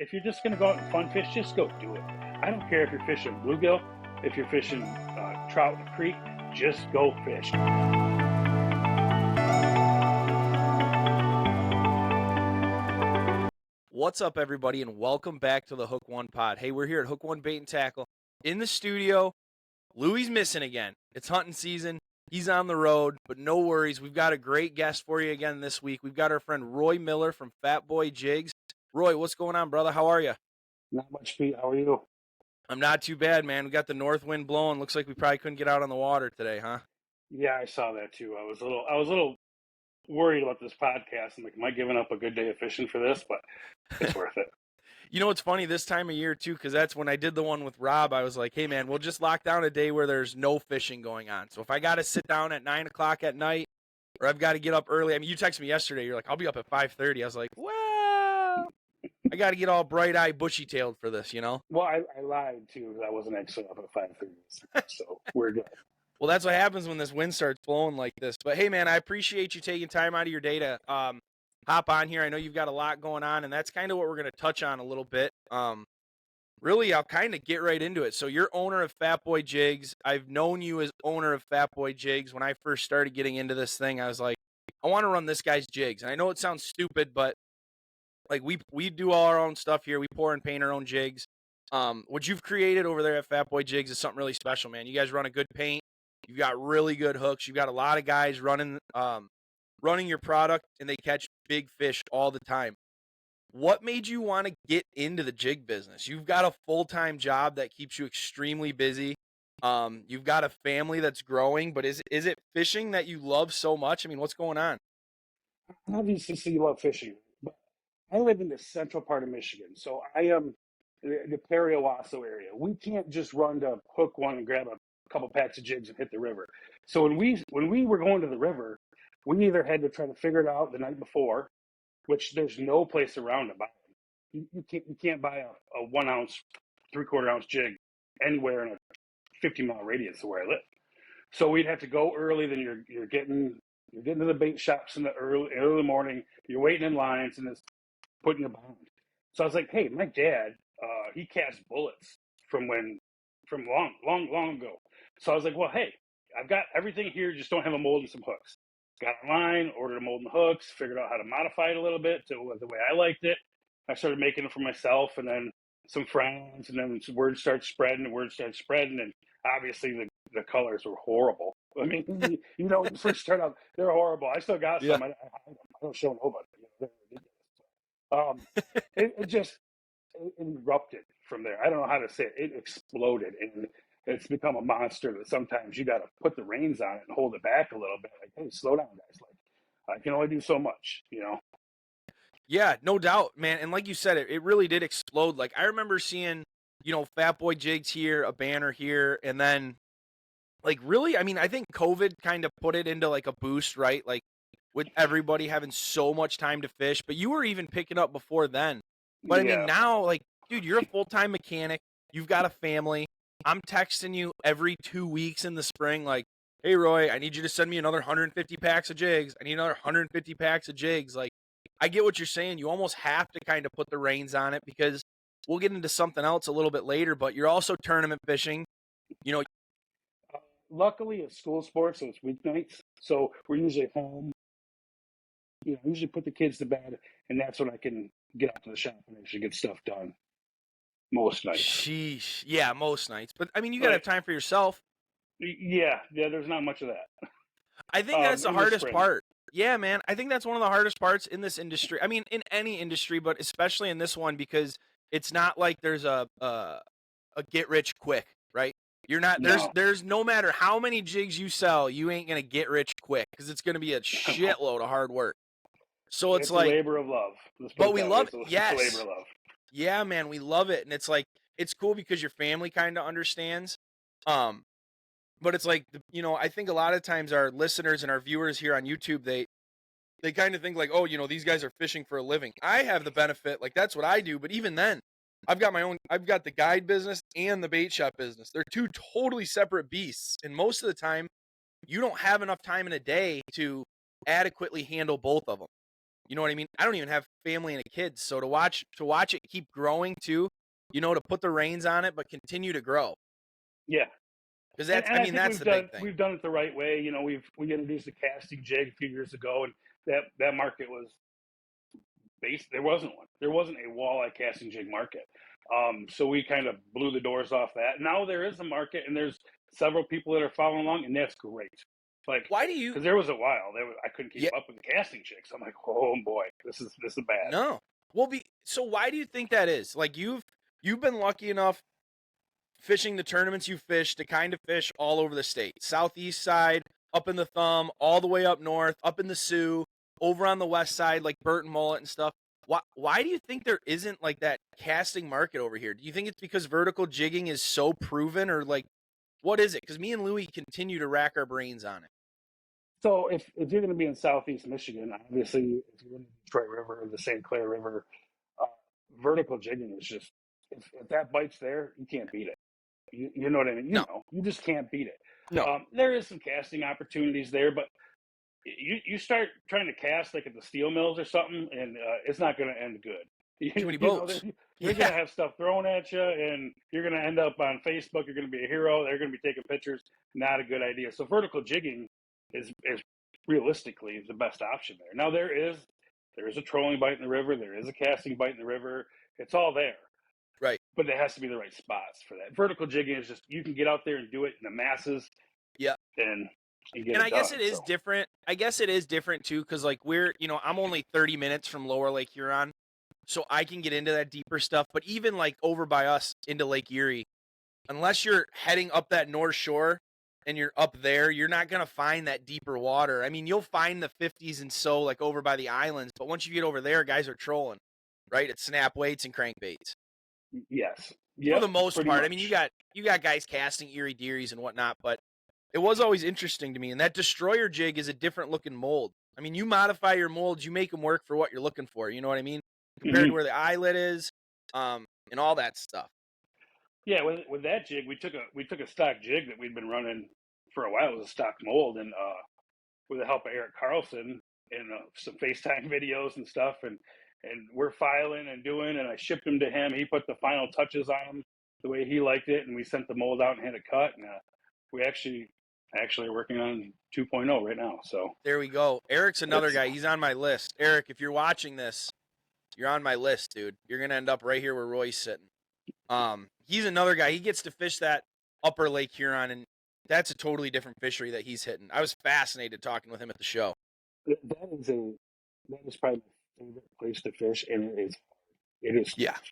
if you're just going to go out and fun fish, just go do it. I don't care if you're fishing bluegill, if you're fishing trout in the creek, just go fish. What's up, everybody, and welcome back to the Hook One Pod. Hey, we're here at Hook One Bait and Tackle. In the studio, Louie's missing again. It's hunting season. He's on the road, but no worries. We've got a great guest for you again this week. We've got our friend Roy Miller from Fat Boy Jigs. Roy, what's going on, brother? How are you? Not much, Pete. How are you? I'm not too bad, man. We got the north wind blowing. Looks like we probably couldn't get out on the water today, huh? Yeah, I saw that too. I was a little worried about this podcast. I'm like, am I giving up a good day of fishing for this? But it's worth it. You know, it's funny this time of year, too, because that's when I did the one with Rob. I was like, hey, man, we'll just lock down a day where there's no fishing going on. So if I got to sit down at 9 o'clock at night or I've got to get up early. I mean, you texted me yesterday. You're like, I'll be up at 5:30. I was like, well, I got to get all bright-eyed, bushy-tailed for this, you know? Well, I lied too. I wasn't actually up at 5:30, so we're good. Well, that's what happens when this wind starts blowing like this. But, hey, man, I appreciate you taking time out of your day to hop on here. I know you've got a lot going on, and that's kind of what we're going to touch on a little bit. Really, I'll kind of get right into it. So you're owner of Fat Boy Jigs. I've known you as owner of Fat Boy Jigs. When I first started getting into this thing, I was like, I want to run this guy's jigs. And I know it sounds stupid, but like we do all our own stuff here. We pour and paint our own jigs. What you've created over there at Fat Boy Jigs is something really special, man. You guys run a good paint. You've got really good hooks. You've got a lot of guys running your product, and they catch big fish all the time. What made you want to get into the jig business? You've got a full-time job that keeps you extremely busy. You've got a family that's growing, but is it fishing that you love so much? I mean, what's going on? Obviously, you love fishing, but I live in the central part of Michigan, so I am the Perry-Owasso area. We can't just run to Hook One and grab a couple packs of jigs and hit the river. So when we were going to the river, we either had to try to figure it out the night before, which there's no place around to buy them. You can't buy a 1 ounce, 3/4 ounce jig anywhere in a 50-mile radius of where I live. So we'd have to go early. Then you're getting to the bait shops in the early morning. You're waiting in lines, and it's putting you behind. So I was like, hey, my dad, he cast bullets from long ago. So I was like, well, hey, I've got everything here, just don't have a mold and some hooks. Got online, ordered a mold and hooks, figured out how to modify it a little bit to the way I liked it. I started making it for myself, and then some friends, and then word started spreading, and obviously the colors were horrible. I mean, when you first start out, they're horrible. I still got some. I don't show nobody. They're ridiculous. It just erupted from there. I don't know how to say it. It exploded, and it's become a monster that sometimes you got to put the reins on it and hold it back a little bit. Like, hey, slow down, guys. Like, I can only do so much, Yeah, no doubt, man. And like you said, it really did explode. Like I remember seeing, Fat Boy Jigs here, a banner here, and then like really, I mean, I think COVID kind of put it into like a boost, right? Like with everybody having so much time to fish, but you were even picking up before then. But I mean, now, like, dude, you're a full-time mechanic. You've got a family. I'm texting you every 2 weeks in the spring, like, hey, Roy, I need you to send me another 150 packs of jigs. I need another 150 packs of jigs. Like, I get what you're saying. You almost have to kind of put the reins on it because we'll get into something else a little bit later, but you're also tournament fishing. Luckily, it's school sports, so it's weeknights. So we're usually home. Usually put the kids to bed, and that's when I can get out to the shop and actually get stuff done. Most nights. Sheesh. Yeah, most nights. But, I mean, you got to have time for yourself. Yeah, there's not much of that. I think that's the hardest part. Yeah, man. I think that's one of the hardest parts in this industry. I mean, in any industry, but especially in this one because it's not like there's a get rich quick, right? You're not there's no matter how many jigs you sell, you ain't gonna get rich quick because it's gonna be a shitload of hard work. So it's like a labor of love. But we love it. Yes. It's a labor of love. Yeah, man, we love it, and it's like it's cool because your family kind of understands. But it's like I think a lot of times our listeners and our viewers here on YouTube they kind of think like, oh, these guys are fishing for a living. I have the benefit, like that's what I do, but even then, I've got the guide business and the bait shop business. They're two totally separate beasts. And most of the time, you don't have enough time in a day to adequately handle both of them. You know what I mean? I don't even have family and a kid, so to watch it keep growing too, to put the reins on it, but continue to grow. Yeah. Because And, that's, and I I mean, think that's the big thing. we've done it the right way. We introduced the casting jig a few years ago, and that market was based. There wasn't one. There wasn't a walleye casting jig market. So we kind of blew the doors off that. Now there is a market, and there's several people that are following along, and that's great. Like, Why do you? because there was a while I couldn't keep Yeah, up with the casting jigs. I'm like, oh boy, this is bad. no. Well, so why do you think that is? Like you've been lucky enough fishing the tournaments you fished to kind of fish all over the state, southeast side, up in the Thumb, all the way up north, up in the Sioux, over on the west side, like Burton Mullet and stuff. Why do you think there isn't like that casting market over here? Do you think it's because vertical jigging is so proven, or like what is it? Because me and Louie continue to rack our brains on it. So if you're going to be in Southeast Michigan, obviously, if you're in the Detroit River or the St. Clair River, uh, vertical jigging is just if that bite's there, you can't beat it. You know what I mean? No, You just can't beat it. no. There is some casting opportunities there, but you start trying to cast like at the steel mills or something, and it's not going to end good. Too many You know, boats. you're going Yeah, to have stuff thrown at you, and you're going to end up on Facebook. You're going to be a hero. They're going to be taking pictures. Not a good idea. So vertical jigging is realistically the best option there. Now there is a trolling bite in the river. There is a casting bite in the river. It's all there, right. but it has to be the right spots for that. Vertical jigging is just you can get out there and do it in the masses, Yeah. and get And it I guess done. it is So. different. I guess it is different too, because like I'm only 30 minutes from Lower Lake Huron, so I can get into that deeper stuff. But even like over by us into Lake Erie, unless you're heading up that North Shore and you're up there, you're not gonna find that deeper water. I mean, you'll find the 50s and so like over by the islands, but once you get over there, guys are trolling, right? It's snap weights and crankbaits Yes. for Yep. the most Pretty part. I mean, much. you got guys casting Erie Dearies and whatnot, but it was always interesting to me. And that destroyer jig is a different looking mold. I mean, you modify your molds, you make them work for what you're looking for. You know what I mean? Compared to Hmm. where the eyelet is, and all that stuff. Yeah. With that jig, we took a stock jig that we'd been running for a while. It was a stock mold, and with the help of Eric Carlson and some FaceTime videos and stuff, and we're filing and doing, and I shipped them to him. He put the final touches on them the way he liked it, and we sent the mold out and had it cut. And we actually are working on 2.0 right now. So There we go. Eric's another it's guy. He's on my list. Eric, if you're watching this, you're on my list, dude. You're gonna end up right here where Roy's sitting. He's another guy. He gets to fish that upper Lake Huron, and that's a totally different fishery that he's hitting. I was fascinated talking with him at the show. that is probably my favorite place to fish, and it is Yeah. tough.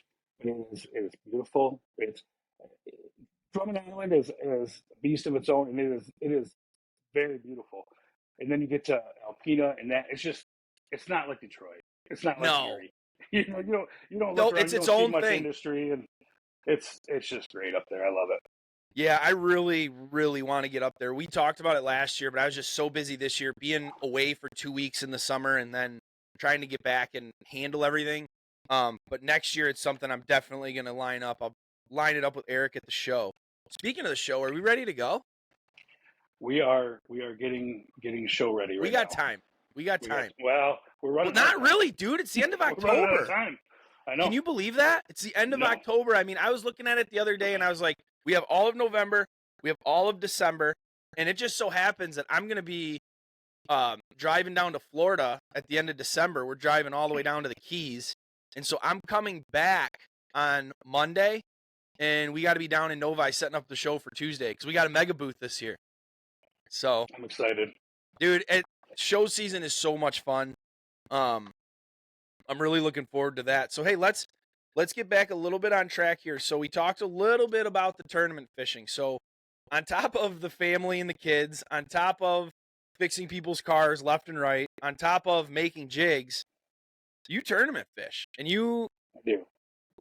It is beautiful. It's Drummond Island is a beast of its own, and it is very beautiful. And then you get to Alpena, and that it's not like Detroit. It's not like No. Erie. You don't No, look around. it's You its don't see own much thing. industry, and it's just great up there. I love it. Yeah, I really, really want to get up there. We talked about it last year, but I was just so busy this year being away for 2 weeks in the summer and then trying to get back and handle everything. But next year it's something I'm definitely going to line up. I'll line it up with Eric at the show. Speaking of the show, are we ready to go? We are getting show ready We right got now. time. We got time. Well, we're Well, running out of not time. really, dude. It's the end of We're running out of October. time. I know. Can you believe that? It's the end of No. October. I mean, I was looking at it the other day and I was like, we have all of November, we have all of December, and it just so happens that I'm going to be driving down to Florida at the end of December. We're driving all the way down to the Keys. And so I'm coming back on Monday, and we got to be down in Novi setting up the show for Tuesday because we got a mega booth this year. So, I'm excited. dude, show season is so much fun. I'm really looking forward to that. So, hey, let's get back a little bit on track here. So, we talked a little bit about the tournament fishing. So, on top of the family and the kids, on top of fixing people's cars left and right, on top of making jigs, you tournament fish. And I do.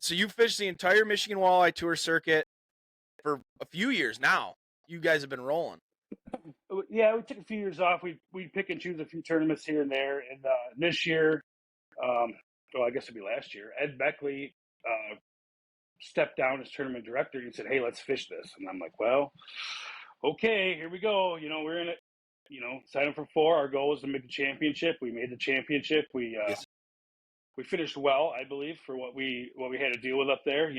so you fished the entire Michigan Walleye Tour circuit for a few years now. You guys have been rolling. Yeah, we took a few years off. We pick and choose a few tournaments here and there. And this year, well, I guess it'd be last year. Ed Beckley stepped down as tournament director and said, "Hey, let's fish this." And I'm like, "Well, okay, here we go. We're in it. Sign up for 4. Our goal was to make the championship. We made the championship. We Yes. we finished well, I believe, for what we had to deal with up there.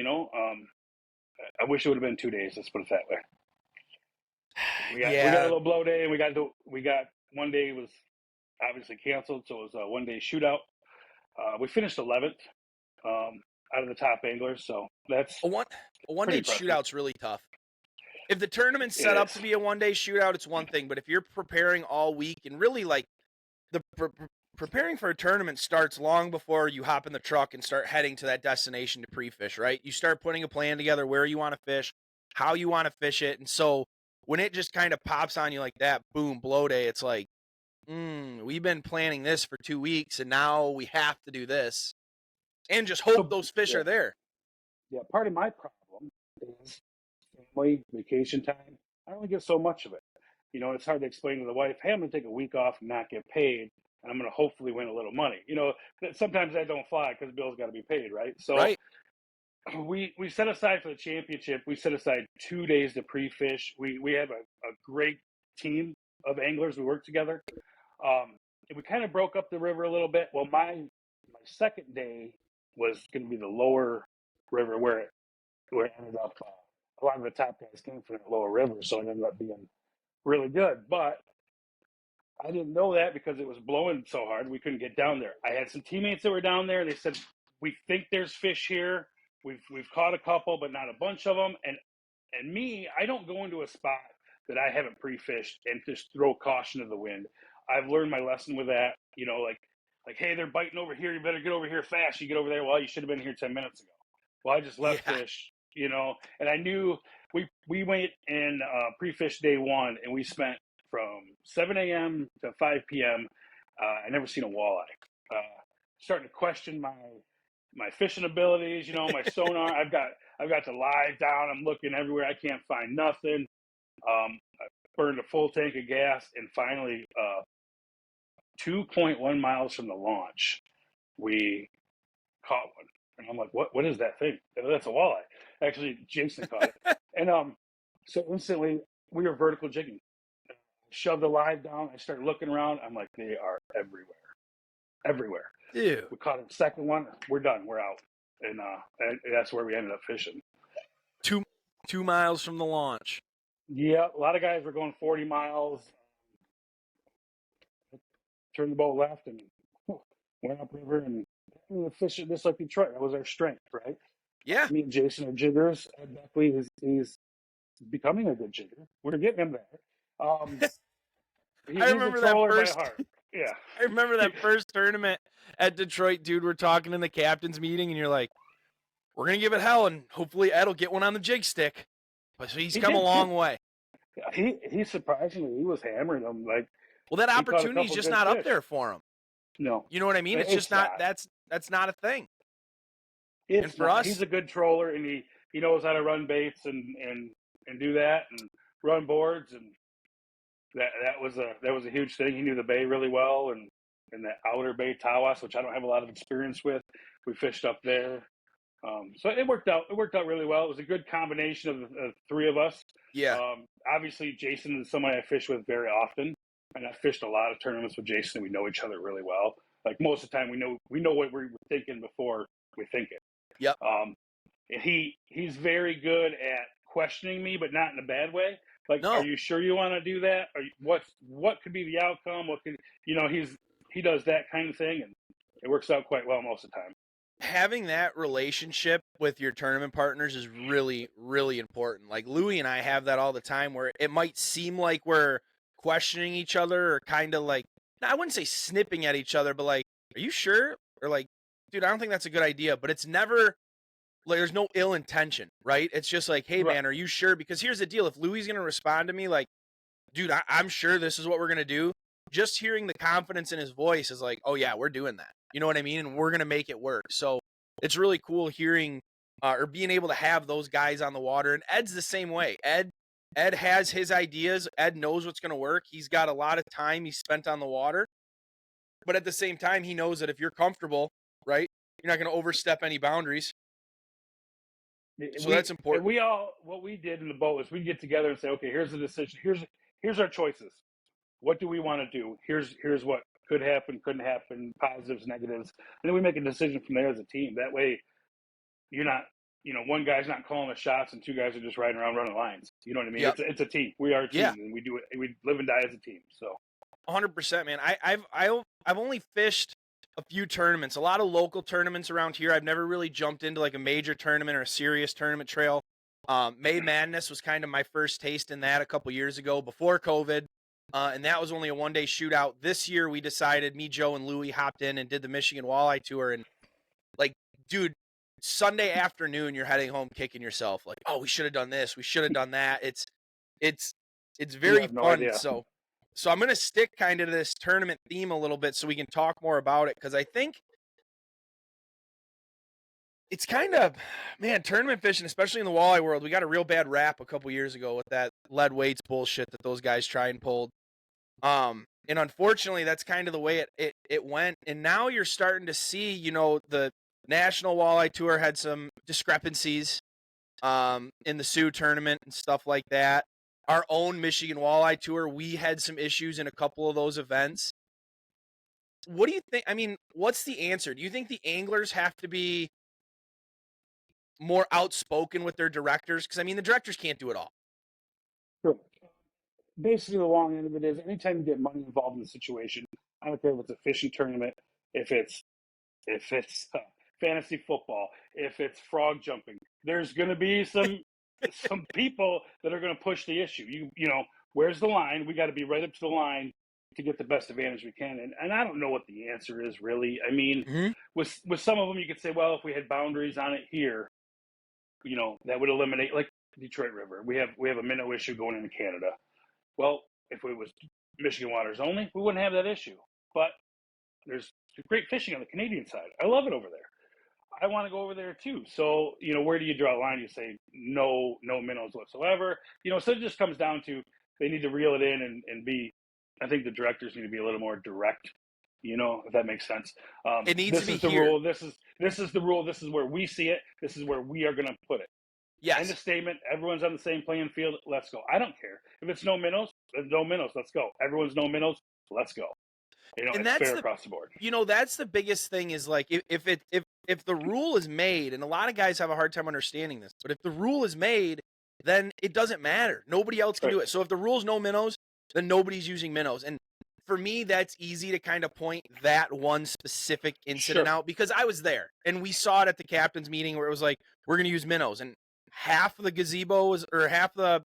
I wish it would have been 2 days. Let's put it that way. We got a Yeah. little blow day, and we got one day was obviously canceled, so it was a 1 day shootout. We finished 11th out of the top anglers, so that's A one pretty day impressive. shootout's really tough. If the tournament's set up to be a 1 day shootout, it's one thing. But if you're preparing all week and really like the preparing for a tournament starts long before you hop in the truck and start heading to that destination to pre-fish, right? You start putting a plan together where you want to fish, how you want to fish it. And so when it just kind of pops on you like that, boom, blow day, it's like, we've been planning this for 2 weeks and now we have to do this. And just hope those fish are there. Yeah, part of my problem is family, vacation time. I only get so much of it. It's hard to explain to the wife, hey, I'm going to take a week off and not get paid, and I'm going to hopefully win a little money. Sometimes that don't fly because bills got to be paid, right? So right. we set aside for the championship. We set aside 2 days to pre-fish. We have a great team of anglers. We work together. And we kind of broke up the river a little bit. Well, my second day was going to be the lower river where it ended up. A lot of the top guys came from the lower river, so it ended up being really good. But I didn't know that because it was blowing so hard we couldn't get down there. I had some teammates that were down there. They said, we think there's fish here. We've caught a couple, but not a bunch of them. And me, I don't go into a spot that I haven't pre-fished and just throw caution to the wind. I've learned my lesson with that. Like, hey, they're biting over here. You better get over here fast. You get over there. Well, you should have been here 10 minutes ago. Well, I just left fish, and I knew we went in pre-fish day one, and we spent from 7 a.m. to 5 p.m. I never seen a walleye. Starting to question my fishing abilities, my sonar. I've got the live down. I'm looking everywhere. I can't find nothing. I burned a full tank of gas, and finally, 2.1 miles from the launch, we caught one. And I'm like, what is that thing? That's a walleye. Actually, Jason caught it. And so instantly, we were vertical jigging. Shoved the live down. I started looking around. I'm like, they are everywhere. Dude. We caught a second one. We're done. We're out. And that's where we ended up fishing. 2 miles from the launch. Yeah, a lot of guys were going 40 miles. Turned the boat left and went upriver and fishing just like Detroit. That was our strength, right? Yeah. Me and Jason are jiggers. Ed Beckley, he's becoming a good jigger. We're getting him there. I remember that first. Yeah. I remember that first tournament at Detroit, dude. We're talking in the captain's meeting, and you're like, "We're gonna give it hell, and hopefully Ed will get one on the jig stick." But he's come a long way. He surprisingly, he was hammering them like. Well, that opportunity's just not up there for him. No, you know what I mean. It's just not. That's not a thing. And for us, he's a good troller, and he knows how to run baits and do that and run boards, and that was a huge thing. He knew the bay really well, and the outer bay Tawas, which I don't have a lot of experience with. We fished up there, so it worked out. It worked out really well. It was a good combination of the three of us. Yeah. Obviously, Jason is someone I fish with very often, and I fished a lot of tournaments with Jason. We know each other really well. Like most of the time, we know what we're thinking before we think it. Yep. And he's very good at questioning me, but not in a bad way. Like, no. Are you sure you want to do that? Or what could be the outcome? What could he does that kind of thing, and it works out quite well most of the time. Having that relationship with your tournament partners is really, really important. Like Louie and I have that all the time, where it might seem like we're questioning each other, or kind of like, I wouldn't say snipping at each other, but like, are you sure? Or like, dude, I don't think that's a good idea. But it's never like, there's no ill intention, right? It's just like, hey, man, are you sure? Because here's the deal. If Louie's going to respond to me like, dude, I'm sure this is what we're going to do, just hearing the confidence in his voice is like, oh, yeah, we're doing that. You know what I mean? And we're going to make it work. So it's really cool hearing or being able to have those guys on the water. And Ed's the same way. Ed has his ideas. Ed knows what's going to work. He's got a lot of time he spent on the water. But at the same time, he knows that if you're comfortable, right, you're not going to overstep any boundaries. So that's important. What we did in the boat was we'd get together and say, okay, here's the decision. Here's our choices. What do we want to do? Here's what could happen, couldn't happen, positives, negatives, and then we make a decision from there as a team. That way, you're not, one guy's not calling the shots and two guys are just riding around running lines. You know what I mean? Yep. It's a team. We are a team, Yeah. and we do it. We live and die as a team. So 100%, man. I've only fished a few tournaments, a lot of local tournaments around here. I've never really jumped into like a major tournament or a serious tournament trail. May Madness was kind of my first taste in that a couple years ago before COVID. And that was only a 1-day shootout. This year we decided, me, Joe, and Louie hopped in and did the Michigan Walleye Tour. And like, dude, Sunday afternoon, you're heading home kicking yourself. Like, oh, we should have done this. We should have done that. It's very no fun. idea. So I'm going to stick kind of to this tournament theme a little bit so we can talk more about it. Cause I think it's kind of, man, tournament fishing, especially in the walleye world, we got a real bad rap a couple years ago with that lead weights bullshit that those guys try and pulled. And unfortunately, that's kind of the way it went. And now you're starting to see, the National Walleye Tour had some discrepancies in the Sioux tournament and stuff like that. Our own Michigan Walleye Tour, we had some issues in a couple of those events. What do you think? I mean, what's the answer? Do you think the anglers have to be more outspoken with their directors? Because, I mean, the directors can't do it all. Sure. Basically, the long end of it is anytime you get money involved in the situation, I don't care if it's a fishing tournament, if it's fantasy football, if it's frog jumping, there's going to be some people that are going to push the issue. Where's the line? We got to be right up to the line to get the best advantage we can. And I don't know what the answer is really. I mean, with some of them, you could say, well, if we had boundaries on it here, that would eliminate, like Detroit River. We have a minnow issue going into Canada. Well, if it was Michigan waters only, we wouldn't have that issue. But there's great fishing on the Canadian side. I love it over there. I want to go over there too. So, where do you draw a line? You say no minnows whatsoever. So it just comes down to they need to reel it in and be, I think the directors need to be a little more direct, if that makes sense. It needs to be This is the here. rule. This is the rule. This is where we see it. This is where we are going to put it. Yes. End of statement. Everyone's on the same playing field. Let's go. I don't care. If it's no minnows, no minnows. Let's go. Everyone's no minnows. Let's go. And it's fair across the board. That's the biggest thing is like if the rule is made, and a lot of guys have a hard time understanding this, but if the rule is made, then it doesn't matter. Nobody else can do it. So if the rule's no minnows, then nobody's using minnows. And for me, that's easy to kind of point that one specific incident out because I was there and we saw it at the captain's meeting where it was like, we're going to use minnows. And half of the gazebo or half the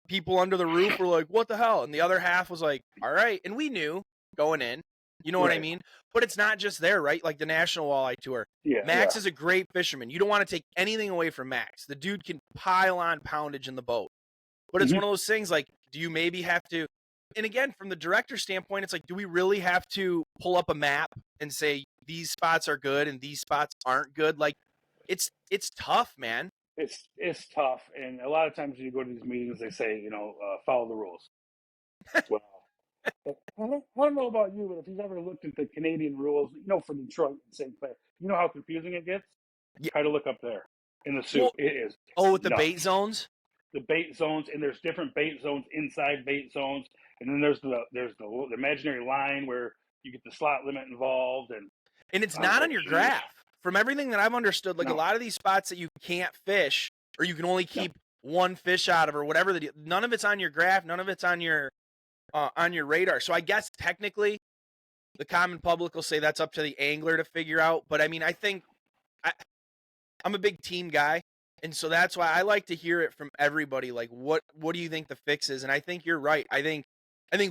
people under the roof were like, what the hell? And the other half was like, all right. And we knew going in, you know what I mean? But it's not just there, right? Like the National Walleye Tour. Max is a great fisherman. You don't want to take anything away from Max. The dude can pile on poundage in the boat. But it's one of those things like, do you maybe have to, and again, from the director's standpoint, it's like, do we really have to pull up a map and say these spots are good and these spots aren't good? Like, it's tough, man. It's tough. And a lot of times when you go to these meetings, they say, follow the rules. Well, I don't know about you, but if you've ever looked at the Canadian rules, for Detroit and St. Clair, you know how confusing it gets? Try to look up there in the Sioux. Well, it is. With the bait zones? The bait zones, and there's different bait zones inside bait zones. And then there's the imaginary line where you get the slot limit involved. And it's not on your graph. From everything that I've understood, like a lot of these spots that you can't fish or you can only keep one fish out of or whatever, none of it's on your graph. None of it's on your radar. So I guess technically the common public will say that's up to the angler to figure out. But I mean, I think I'm a big team guy. And so that's why I like to hear it from everybody. Like, what do you think the fix is? And I think you're right. I think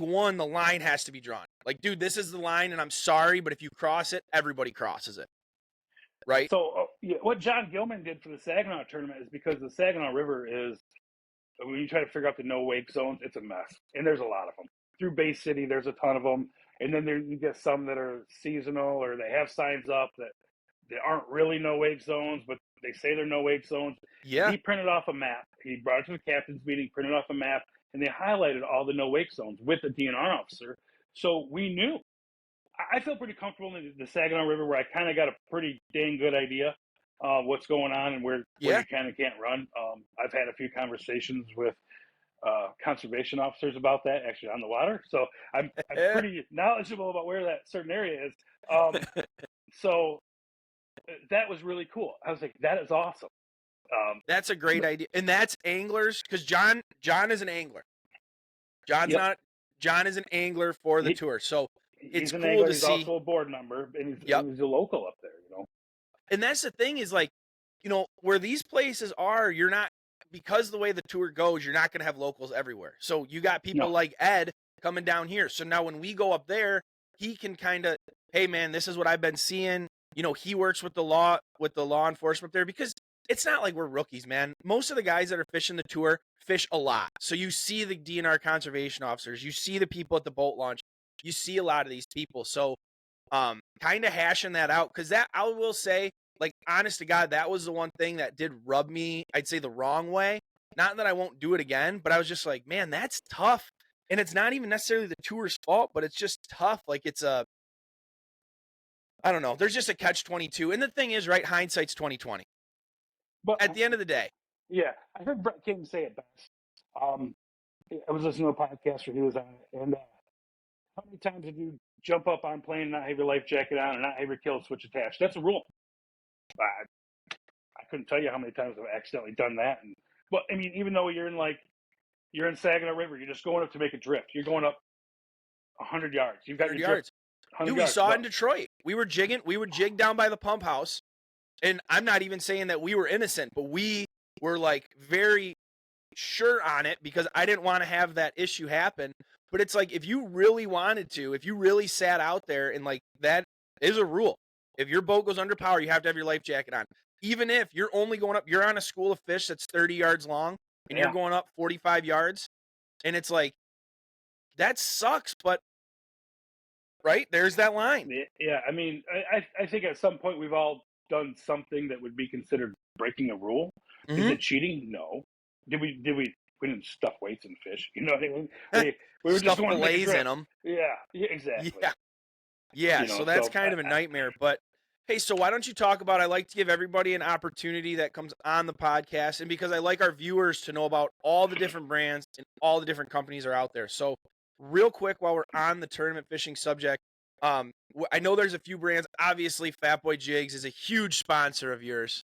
one, the line has to be drawn. Like, dude, this is the line and I'm sorry, but if you cross it, everybody crosses it. Right. So what John Gilman did for the Saginaw tournament is because the Saginaw River is, when you try to figure out the no wake zones, it's a mess. And there's a lot of them. Through Bay City, there's a ton of them. And then you get some that are seasonal or they have signs up that they aren't really no wake zones, but they say they're no wake zones. Yeah. He printed off a map. He brought it to the captain's meeting, printed off a map, and they highlighted all the no wake zones with the DNR officer. So we knew. I feel pretty comfortable in the Saginaw River where I kind of got a pretty dang good idea of what's going on and where you kind of can't run. I've had a few conversations with conservation officers about that actually on the water. So I'm pretty knowledgeable about where that certain area is. So that was really cool. I was like, that is awesome. That's a great idea, and that's anglers because John is an angler. Yep. John is an angler for the tour, so it's He's an cool angler. to He's see. also a board member, and Yep. he's a local up there. And that's the thing is like, where these places are, you're not, because the way the tour goes, you're not going to have locals everywhere. So you got people like Ed coming down here. So now when we go up there, he can kind of, hey man, this is what I've been seeing. He works with the law enforcement there, because it's not like we're rookies, man. Most of the guys that are fishing the tour fish a lot. So you see the DNR conservation officers, you see the people at the boat launch, you see a lot of these people. So kind of hashing that out, because that, I will say, like, honest to God, that was the one thing that did rub me, I'd say, the wrong way. Not that I won't do it again, but I was just like, man, that's tough. And it's not even necessarily the tour's fault, but it's just tough. Like, I don't know. There's just a catch-22. And the thing is, right, hindsight's 20/20. But at the end of the day. Yeah, I heard Brett King say it best. I was listening to a podcast where he was on it, and how many times did you jump up on plane and not have your life jacket on and not have your kill switch attached? That's a rule. I couldn't tell you how many times I've accidentally done that. But I mean, even though you're in Saginaw River, you're just going up to make a drift. You're going up 100 yards. You've got 100 your yards. Drift, Dude, we saw it in Detroit. We would jig down by the pump house. And I'm not even saying that we were innocent, but we were like very sure on it because I didn't want to have that issue happen. But it's like, if you really wanted to, if you really sat out there, and like, that is a rule. If your boat goes under power, you have to have your life jacket on. Even if you're only going up, you're on a school of fish that's 30 yards long and you're going up 45 yards. And it's like, that sucks, but right, there's that line. Yeah, I mean, I think at some point we've all done something that would be considered breaking a rule. Mm-hmm. Is it cheating? No. Did we didn't stuff weights in fish? You know what I mean? We were just going to make a drift. In them. Yeah, exactly. Yeah. So that's kind of a nightmare. But hey, so why don't you talk about? I like to give everybody an opportunity that comes on the podcast, and because I like our viewers to know about all the different brands and all the different companies are out there. So real quick, while we're on the tournament fishing subject, I know there's a few brands. Obviously, Fat Boy Jigs is a huge sponsor of yours.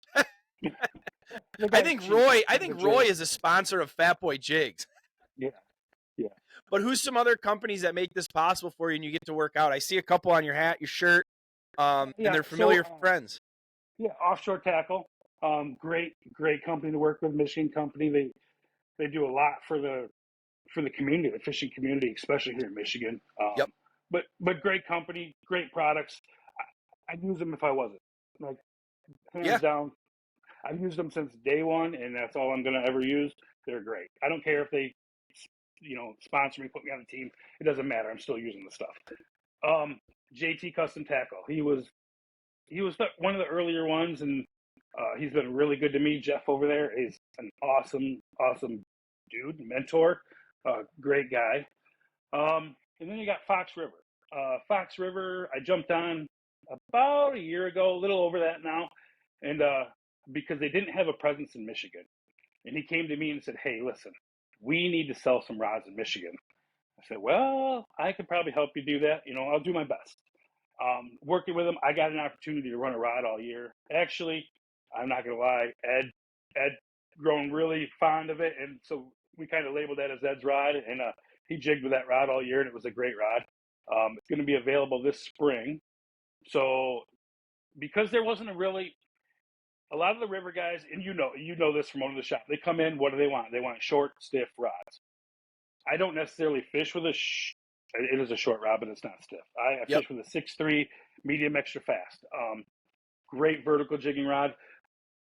I think Roy is a sponsor of Fat Boy Jigs. Yeah. But who's some other companies that make this possible for you and you get to work out? I see a couple on your hat, your shirt, and they're familiar friends. Yeah, Offshore Tackle, great company to work with. Michigan company. They do a lot for the community, the fishing community, especially here in Michigan. Yep. But great company, great products. I'd use them if I wasn't. Like, hands down, I've used them since day one, and that's all I'm going to ever use. They're great. I don't care if they, sponsor me, put me on the team. It doesn't matter. I'm still using the stuff. JT Custom Tackle. He was one of the earlier ones, and he's been really good to me. Jeff over there is an awesome dude, mentor, great guy. And then you got Fox River. Fox River, I jumped on about a year ago, a little over that now, and because they didn't have a presence in Michigan. And he came to me and said, hey, listen, we need to sell some rods in Michigan. I said, well, I could probably help you do that. I'll do my best. Working with him, I got an opportunity to run a rod all year. Actually, I'm not going to lie, Ed grown really fond of it, and so we kind of labeled that as Ed's rod, and he jigged with that rod all year, and it was a great rod. It's going to be available this spring. So because there wasn't a lot of the river guys, and you know this from owning the shop, they come in, what do they want? They want short, stiff rods. I don't necessarily fish with it is a short rod, but it's not stiff. I fish with a 6.3 medium extra fast. Great vertical jigging rod,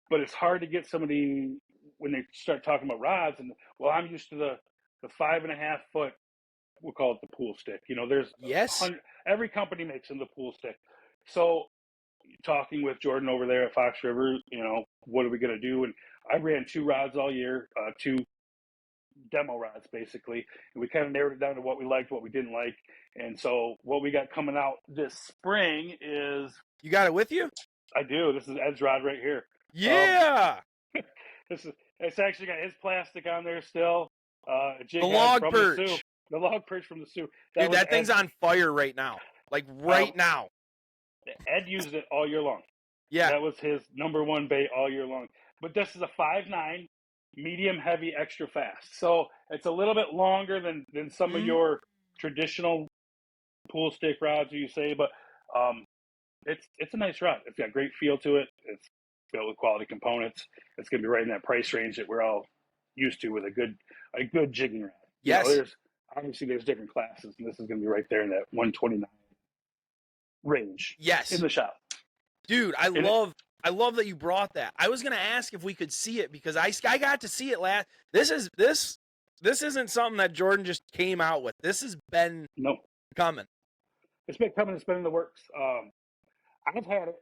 but it's hard to get somebody when they start talking about rods. And well, I'm used to the 5.5 foot. We'll call it the pool stick. There's every company makes them the pool stick. So talking with Jordan over there at Fox River, what are we going to do? And I ran 2 rods all year, 2 demo rods basically, and we kind of narrowed it down to what we liked, what we didn't like. And so what we got coming out this spring is, you got it with you? I do. This is Ed's rod right here. Yeah. It's actually got his plastic on there still. Jig The head log from the Sioux. perch. The log perch from the Sioux. Dude, that thing's on fire right now. Like right now. Ed used it all year long. Yeah. That was his number one bait all year long. But this is a 5'9", medium heavy, extra fast. So it's a little bit longer than some of your traditional pool stick rods, you say, but it's a nice rod. It's got great feel to it. It's built with quality components. It's going to be right in that price range that we're all used to with a good jigging rod. Yes. There's different classes, and this is going to be right there in that 129 range. Yes. In the shop. Dude, I love that you brought that. I was gonna ask if we could see it because I got to see it last. This isn't something that Jordan just came out with. This has been coming. It's been coming. It's been in the works. I've had it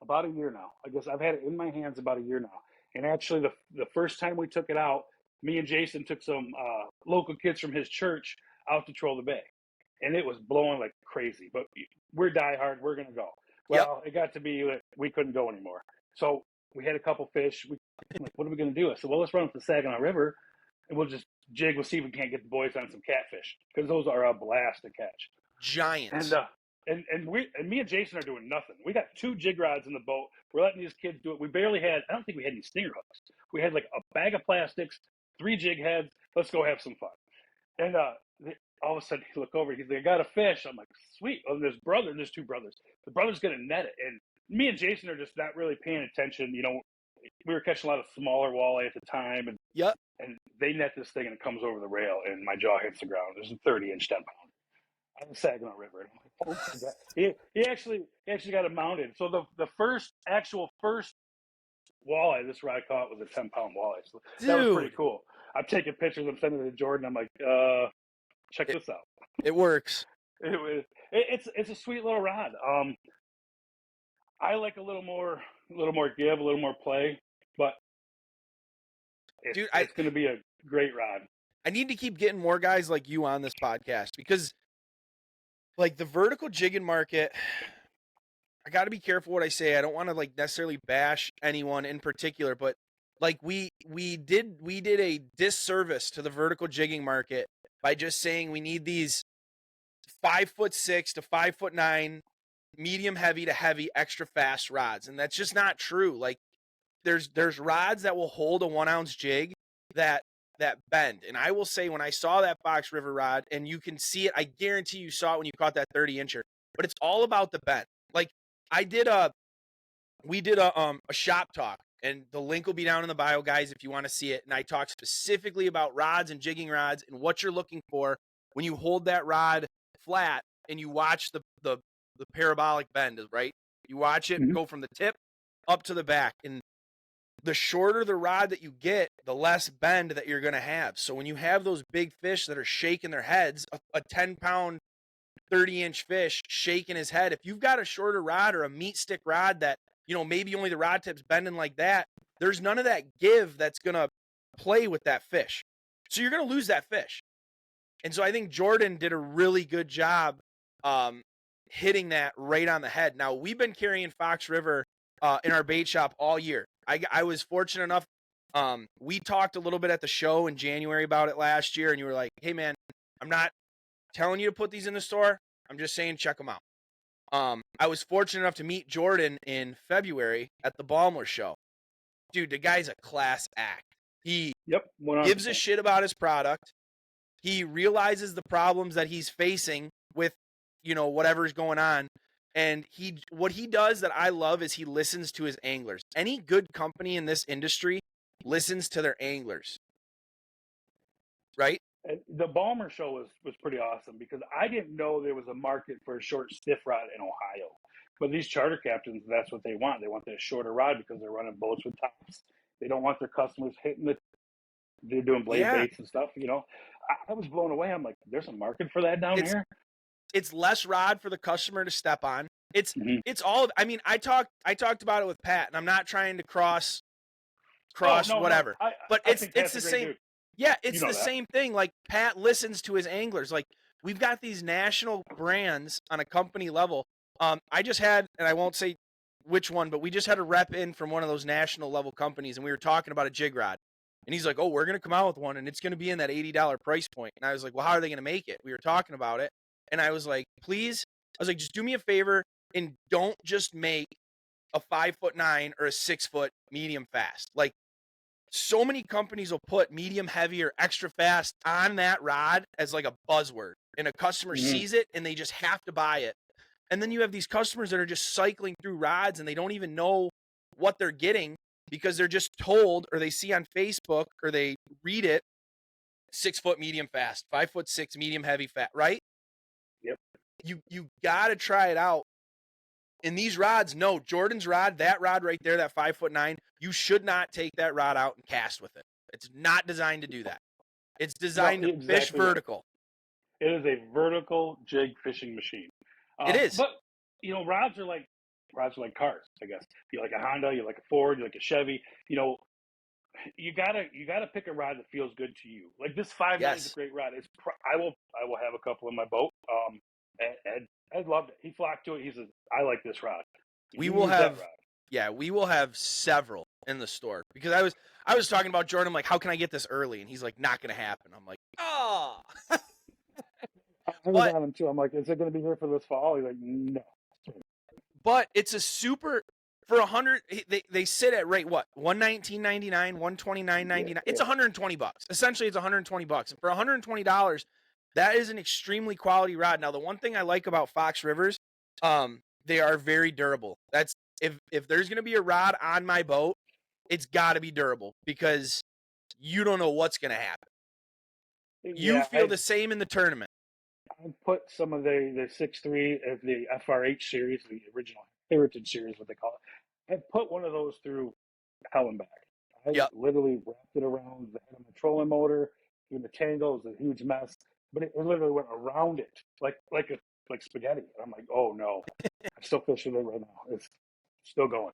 about a year now. I guess I've had it in my hands about a year now. And actually, the first time we took it out, me and Jason took some local kids from his church out to Troll the Bay, and it was blowing like crazy. But we're diehard. We're gonna go. Well, It got to be that we couldn't go anymore. So we had a couple fish. I'm like, what are we going to do? I said, well, let's run up the Saginaw River, and we'll just jig. We'll see if we can't get the boys on some catfish, because those are a blast to catch. Giants. And me and Jason are doing nothing. We got 2 jig rods in the boat. We're letting these kids do it. We barely had, I don't think we had any stinger hooks. We had like a bag of plastics, 3 jig heads. Let's go have some fun. And all of a sudden, he look over. He's like, I got a fish. I'm like, sweet. Oh, there's 2 brothers. The brother's going to net it. And me and Jason are just not really paying attention. You know, we were catching a lot of smaller walleye at the time. And they net this thing, and it comes over the rail, and my jaw hits the ground. There's a 30-inch 10-pounder on the Saginaw River. And I'm like, oh, my God. He actually got it mounted. So the first walleye this rod caught was a 10-pound walleye. So that was pretty cool. I'm taking pictures. I'm sending it to Jordan. I'm like, check this out. It works. It's a sweet little rod. I like a little more give, a little more play, but it's going to be a great rod. I need to keep getting more guys like you on this podcast, because like the vertical jigging market, I got to be careful what I say. I don't want to like necessarily bash anyone in particular, but like we did a disservice to the vertical jigging market by just saying we need these 5'6" to 5'9" medium heavy to heavy extra fast rods, and that's just not true. Like there's rods that will hold a 1 ounce jig that bend. And I will say, when I saw that Fox River rod, and you can see it, I guarantee you saw it when you caught that 30-incher, but it's all about the bend. Like we did a shop talk, and the link will be down in the bio, guys, if you want to see it. And I talked specifically about rods and jigging rods and what you're looking for when you hold that rod flat and you watch the parabolic bend, right? You watch it go from the tip up to the back, and the shorter the rod that you get, the less bend that you're going to have. So when you have those big fish that are shaking their heads, a 10-pound, 30-inch fish shaking his head, if you've got a shorter rod or a meat stick rod that, you know, maybe only the rod tip's bending like that, there's none of that give that's going to play with that fish. So you're going to lose that fish. And so I think Jordan did a really good job hitting that right on the head. Now, we've been carrying Fox River in our bait shop all year. I was fortunate enough. We talked a little bit at the show in January about it last year, and you were like, hey, man, I'm not telling you to put these in the store. I'm just saying check them out. I was fortunate enough to meet Jordan in February at the Balmer show. Dude, the guy's a class act. He gives a shit about his product. He realizes the problems that he's facing with, you know, whatever's going on. And what he does that I love is he listens to his anglers. Any good company in this industry listens to their anglers. Right? The Balmer show was pretty awesome, because I didn't know there was a market for a short stiff rod in Ohio. But these charter captains, that's what they want. They want that shorter rod because they're running boats with tops. They don't want their customers hitting they're doing blade baits and stuff, you know. I was blown away. I'm like, there's a market for that down here? It's less rod for the customer to step on. It's all, I mean, I talked about it with Pat, and I'm not trying to cross whatever. No. But it's the same. Dude. Yeah, it's the same thing. Like, Pat listens to his anglers. Like, we've got these national brands on a company level. I just had, and I won't say which one, but we just had a rep in from one of those national level companies, and we were talking about a jig rod. And he's like, oh, we're going to come out with one, and it's going to be in that $80 price point. And I was like, well, how are they going to make it? We were talking about it. And I was like, please, I was like, just do me a favor and don't just make a 5'9" or a 6' medium fast. Like, so many companies will put medium heavy or extra fast on that rod as like a buzzword, and a customer sees it and they just have to buy it. And then you have these customers that are just cycling through rods and they don't even know what they're getting because they're just told, or they see on Facebook, or they read it, 6 foot medium fast, 5'6" medium heavy fat, right? Yep. You got to try it out. In these rods, no, Jordan's rod, that rod right there, that 5'9", you should not take that rod out and cast with it. It's not designed to do that. It's designed to fish vertical. It is a vertical jig fishing machine. It is. But, you know, rods are like cars, I guess. You like a Honda, you like a Ford, you like a Chevy. You know, you gotta pick a rod that feels good to you. Like this 5'9" is a great rod. I will have a couple in my boat. Ed loved it. He flocked to it. He says, I like this rod. We will have several in the store, because I was talking about Jordan. I'm like, how can I get this early? And he's like, not going to happen. I'm like, oh. I was on him too. I'm like, is it going to be here for this fall? He's like, no. But it's a super, for 100, they sit at rate what? $119.99, $129.99. Yeah. It's $120. Essentially, it's $120. And for $120, that is an extremely quality rod. Now, the one thing I like about Fox Rivers, they are very durable. That's if there's going to be a rod on my boat, it's got to be durable, because you don't know what's going to happen. You feel the same in the tournament. I put some of the 6.3 of the FRH series, the original Heritage series, what they call it. I put one of those through hell and back. I literally wrapped it around the head of my trolling motor, through the tangle. It was a huge mess, but it literally went around it like spaghetti. And I'm like, oh no, I'm still fishing it right now. It's still going.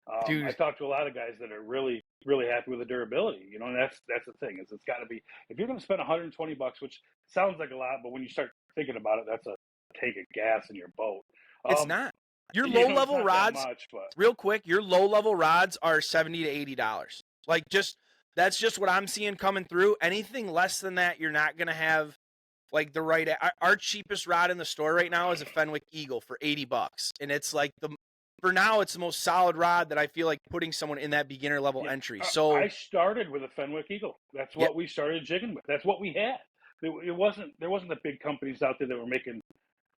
I talked to a lot of guys that are really, really happy with the durability, you know, and that's the thing, is it's got to be, if you're going to spend $120, which sounds like a lot, but when you start thinking about it, that's a tank of gas in your boat. It's not. Your low-level rods, real quick, your low-level rods are $70 to $80. Like, that's just what I'm seeing coming through. Anything less than that, you're not going to have, like, the right. Our cheapest rod in the store right now is a Fenwick Eagle for $80, and it's like for now, it's the most solid rod that I feel like putting someone in that beginner level entry. So I started with a Fenwick Eagle. That's what we started jigging with. That's what we had. There wasn't the big companies out there that were making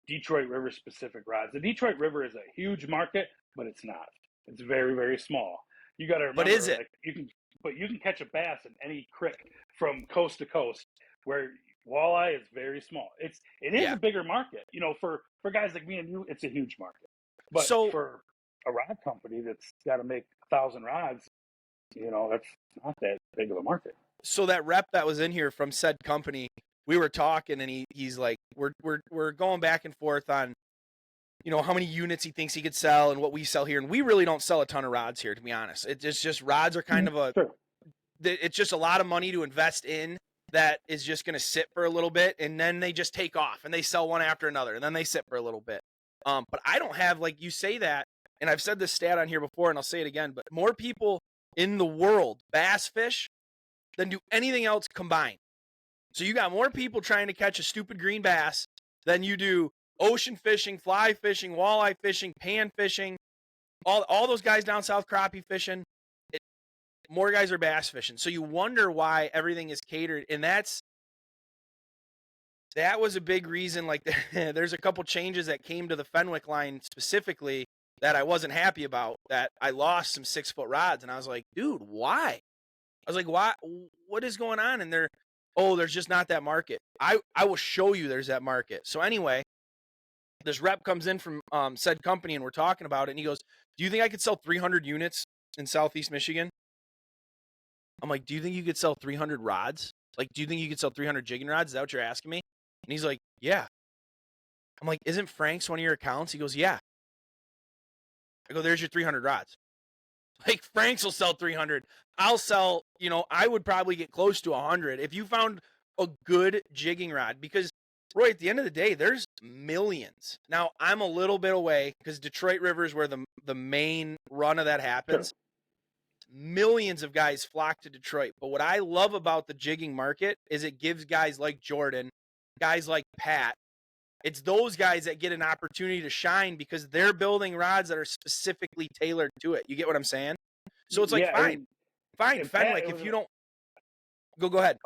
Detroit River specific rods. The Detroit River is a huge market, but it's not. It's very, very small. You got to remember. But is it? Like, you can catch a bass in any creek from coast to coast, where walleye is very small. It is a bigger market. You know, for guys like me and you, it's a huge market. But for a rod company that's got to make 1,000 rods, you know, that's not that big of a market. So that rep that was in here from said company, we were talking, and he's like, we're going back and forth on, you know, how many units he thinks he could sell and what we sell here. And we really don't sell a ton of rods here, to be honest. It's just rods are kind of it's just a lot of money to invest in that is just going to sit for a little bit, and then they just take off and they sell one after another, and then they sit for a little bit. But I don't have, like you say that, and I've said this stat on here before, and I'll say it again, but more people in the world bass fish than do anything else combined. So you got more people trying to catch a stupid green bass than you do ocean fishing, fly fishing, walleye fishing, pan fishing, all those guys down south crappie fishing. More guys are bass fishing. So you wonder why everything is catered, and that was a big reason. Like, there's a couple changes that came to the Fenwick line specifically that I wasn't happy about, that I lost some 6-foot rods. And I was like, dude, why? I was like, why? What is going on? And there's just not that market. I will show you there's that market. So anyway, this rep comes in from said company, and we're talking about it. And he goes, do you think I could sell 300 units in Southeast Michigan? I'm like, do you think you could sell 300 rods? Like, do you think you could sell 300 jigging rods? Is that what you're asking me? And he's like, yeah. I'm like, isn't Frank's one of your accounts? He goes, yeah. I go, there's your 300 rods. Like, Frank's will sell 300. I'll sell, you know, I would probably get close to 100 if you found a good jigging rod, because, Roy, at the end of the day, there's millions. Now, I'm a little bit away because Detroit River is where the main run of that happens. Sure. millions of guys flock to Detroit. But what I love about the jigging market is it gives guys like Jordan, guys like Pat, it's those guys that get an opportunity to shine because they're building rods that are specifically tailored to it. You get what I'm saying? So it's like, Yeah, fine, and Fen, Pat, like if you don't go ahead.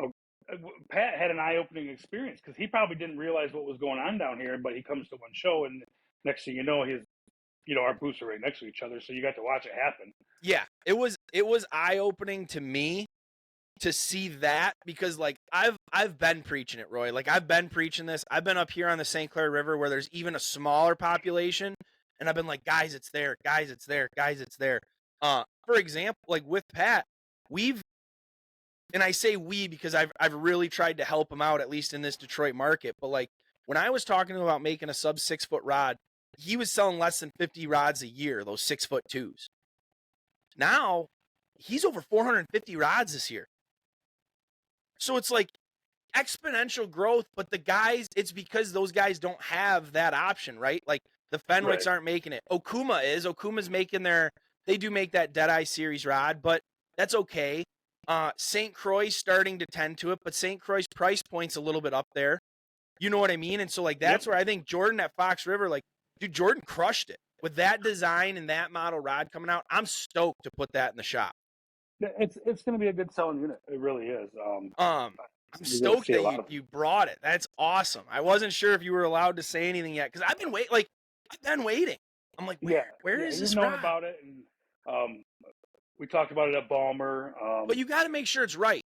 Pat had an eye-opening experience because he probably didn't realize what was going on down here, but he comes to one show, and next thing you know, our booths are right next to each other, so you got to watch it happen. Yeah, it was eye-opening to me to see that because like I've been preaching it, Roy. Like I've been preaching this. I've been up here on the St. Clair River where there's even a smaller population, and I've been like, guys, it's there, guys, it's there, guys, it's there. For example, like with Pat, and I say we because I've really tried to help him out, at least in this Detroit market. But like when I was talking to him about making a sub 6 foot rod, he was selling less than 50 rods a year, those 6'2". Now he's over 450 rods this year. So it's like exponential growth, but the guys, it's because those guys don't have that option, right? Like the Fenwicks aren't making it. Okuma's making they do make that Deadeye series rod, but that's okay. St. Croix's starting to tend to it, but St. Croix's price point's a little bit up there. You know what I mean? And so like that's where I think Jordan at Fox River, like, dude, Jordan crushed it. With that design and that model rod coming out, I'm stoked to put that in the shop. It's going to be a good selling unit. It really is. I'm stoked that you brought it. That's awesome. I wasn't sure if you were allowed to say anything yet because I've been waiting. I'm like, where is this rod? About it, and we talked about it at Balmer. But you got to make sure it's right.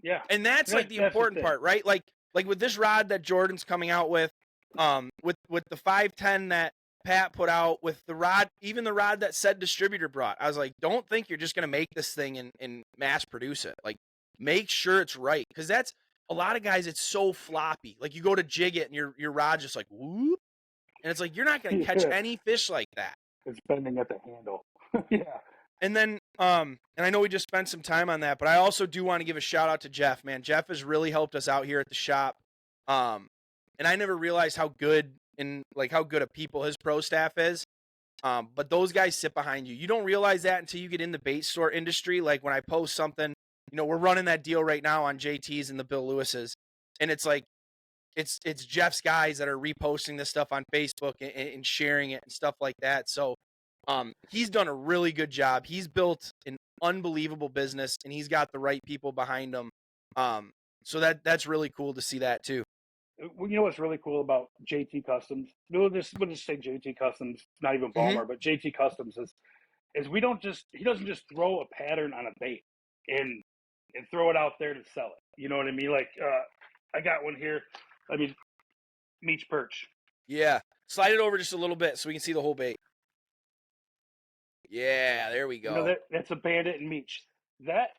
Yeah, and that's like the important part, right? Like with this rod that Jordan's coming out with the 510 that Pat put out, with the rod, even the rod that said distributor brought. I was like, don't think you're just gonna make this thing and mass produce it. Like, make sure it's right, because that's a lot of guys. It's so floppy. Like you go to jig it and your rod's just like whoop, and it's like you're not gonna catch any fish like that. It's bending at the handle. Yeah. And then, and I know we just spent some time on that, but I also do want to give a shout out to Jeff, man. Jeff has really helped us out here at the shop. And I never realized how good a people his pro staff is. But those guys sit behind you. You don't realize that until you get in the bait store industry. Like when I post something, we're running that deal right now on JT's and the Bill Lewis's. And it's like, it's Jeff's guys that are reposting this stuff on Facebook and sharing it and stuff like that. So, he's done a really good job. He's built an unbelievable business, and he's got the right people behind him. So that's really cool to see that too. Well, you know what's really cool about JT Customs? We'll just say JT Customs, not even Balmer, but JT Customs is he doesn't just throw a pattern on a bait and throw it out there to sell it. You know what I mean? Like, I got one here. I mean, Meech Perch. Yeah. Slide it over just a little bit so we can see the whole bait. Yeah, there we go. That's a Bandit and Meech. That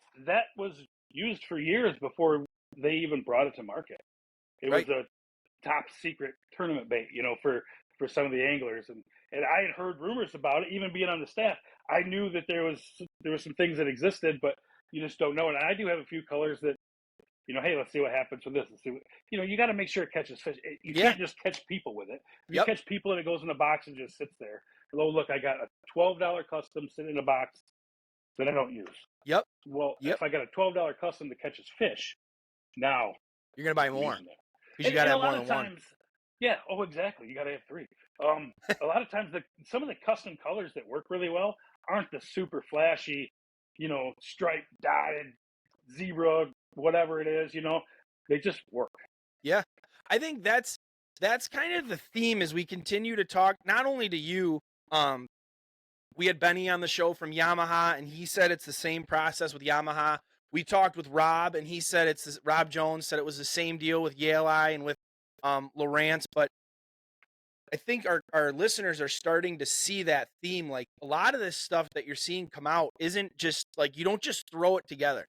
was used for years before they even brought it to market. It was a top secret tournament bait, for some of the anglers, and I had heard rumors about it. Even being on the staff, I knew that there was some things that existed, but you just don't know. And I do have a few colors that, hey, let's see what happens with this. Let's see you got to make sure it catches fish. You can't just catch people with it. If you catch people and it goes in a box and just sits there. Oh, look, I got a $12 custom sitting in a box that I don't use. Yep. Well, if I got a $12 custom that catches fish, now you're gonna buy more. Because you got to have more than one. Yeah. Oh, exactly. You got to have three. A lot of times, some of the custom colors that work really well aren't the super flashy, striped, dotted, zebra, whatever it is. They just work. Yeah, I think that's kind of the theme as we continue to talk. Not only to you, we had Benny on the show from Yamaha, and he said it's the same process with Yamaha. We talked with Rob, and he said Rob Jones said it was the same deal with Yale Eye and with Lowrance. But I think our listeners are starting to see that theme. Like, a lot of this stuff that you're seeing come out isn't just like, you don't just throw it together.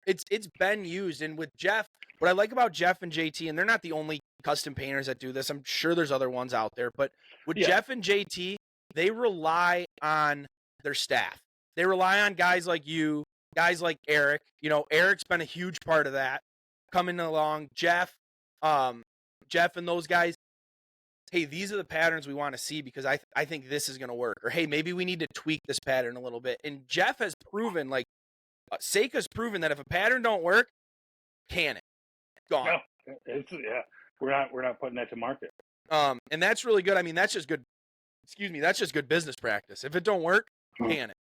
It's been used. And with Jeff, what I like about Jeff and JT, and they're not the only custom painters that do this. I'm sure there's other ones out there. But with Jeff and JT, they rely on their staff. They rely on guys like you, guys like Eric. Eric's been a huge part of that coming along. Jeff and those guys. Hey, these are the patterns we want to see because I think this is going to work. Or, hey, maybe we need to tweak this pattern a little bit. And Jeff has proven, like Seika's proven that if a pattern don't work, can it? Gone. No, we're not putting that to market. And that's really good. I mean, that's just good. Excuse me, that's just good business practice. If it don't work, can it?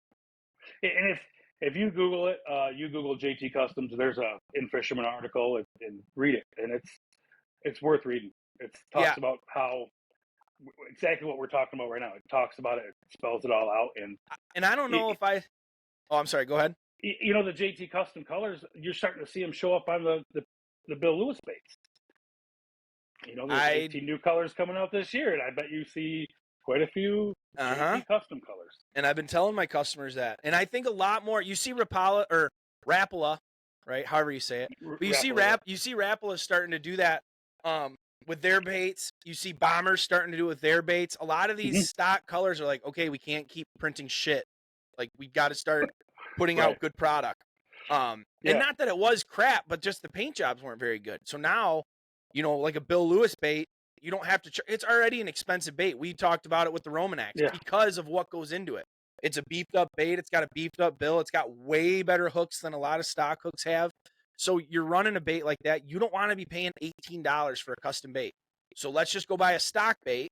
And if you Google it, you Google JT Customs, there's a In Fisherman article, and read it, and it's worth reading. It talks about how exactly what we're talking about right now. It talks about it, it spells it all out, and I don't know if I. Oh, I'm sorry. Go ahead. You know, the JT Custom colors, you're starting to see them show up on the Bill Lewis baits. You know, there's 18 new colors coming out this year, and I bet you see quite a few JT Custom colors. And I've been telling my customers that. And I think a lot more, you see Rapala, right? However you say it. But you see Rapala starting to do that with their baits. You see Bombers starting to do it with their baits. A lot of these stock colors are like, okay, we can't keep printing shit. Like, we got to start putting out good product. And not that it was crap, but just the paint jobs weren't very good. So now, you know, like a Bill Lewis bait, you don't have to. It's already an expensive bait. We talked about it with the Romanex because of what goes into it. It's a beefed up bait. It's got a beefed up bill. It's got way better hooks than a lot of stock hooks have. So you're running a bait like that. You don't want to be paying $18 for a custom bait. So let's just go buy a stock bait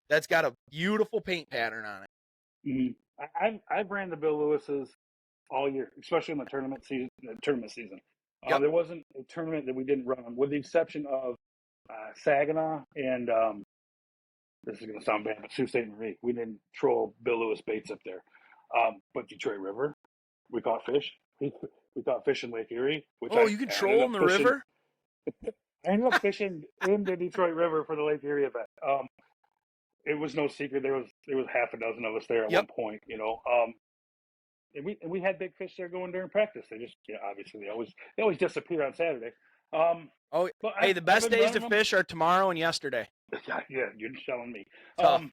that's got a beautiful paint pattern on it. Mm-hmm. I've ran the Bill Lewis's all year, especially in the tournament season. There wasn't a tournament that we didn't run, with the exception of Saginaw and this is going to sound bad, but Sault Ste. Marie. We didn't troll Bill Lewis baits up there. But Detroit River, we caught fish. We caught fish in Lake Erie. You can troll in the river? I ended up fishing in the Detroit River for the Lake Erie event. It was no secret. There was half a dozen of us there at one point, you know. And we had big fish there going during practice. They just, obviously they always disappear on Saturday. The best days to fish are tomorrow and yesterday. Yeah, you're telling me. Tough.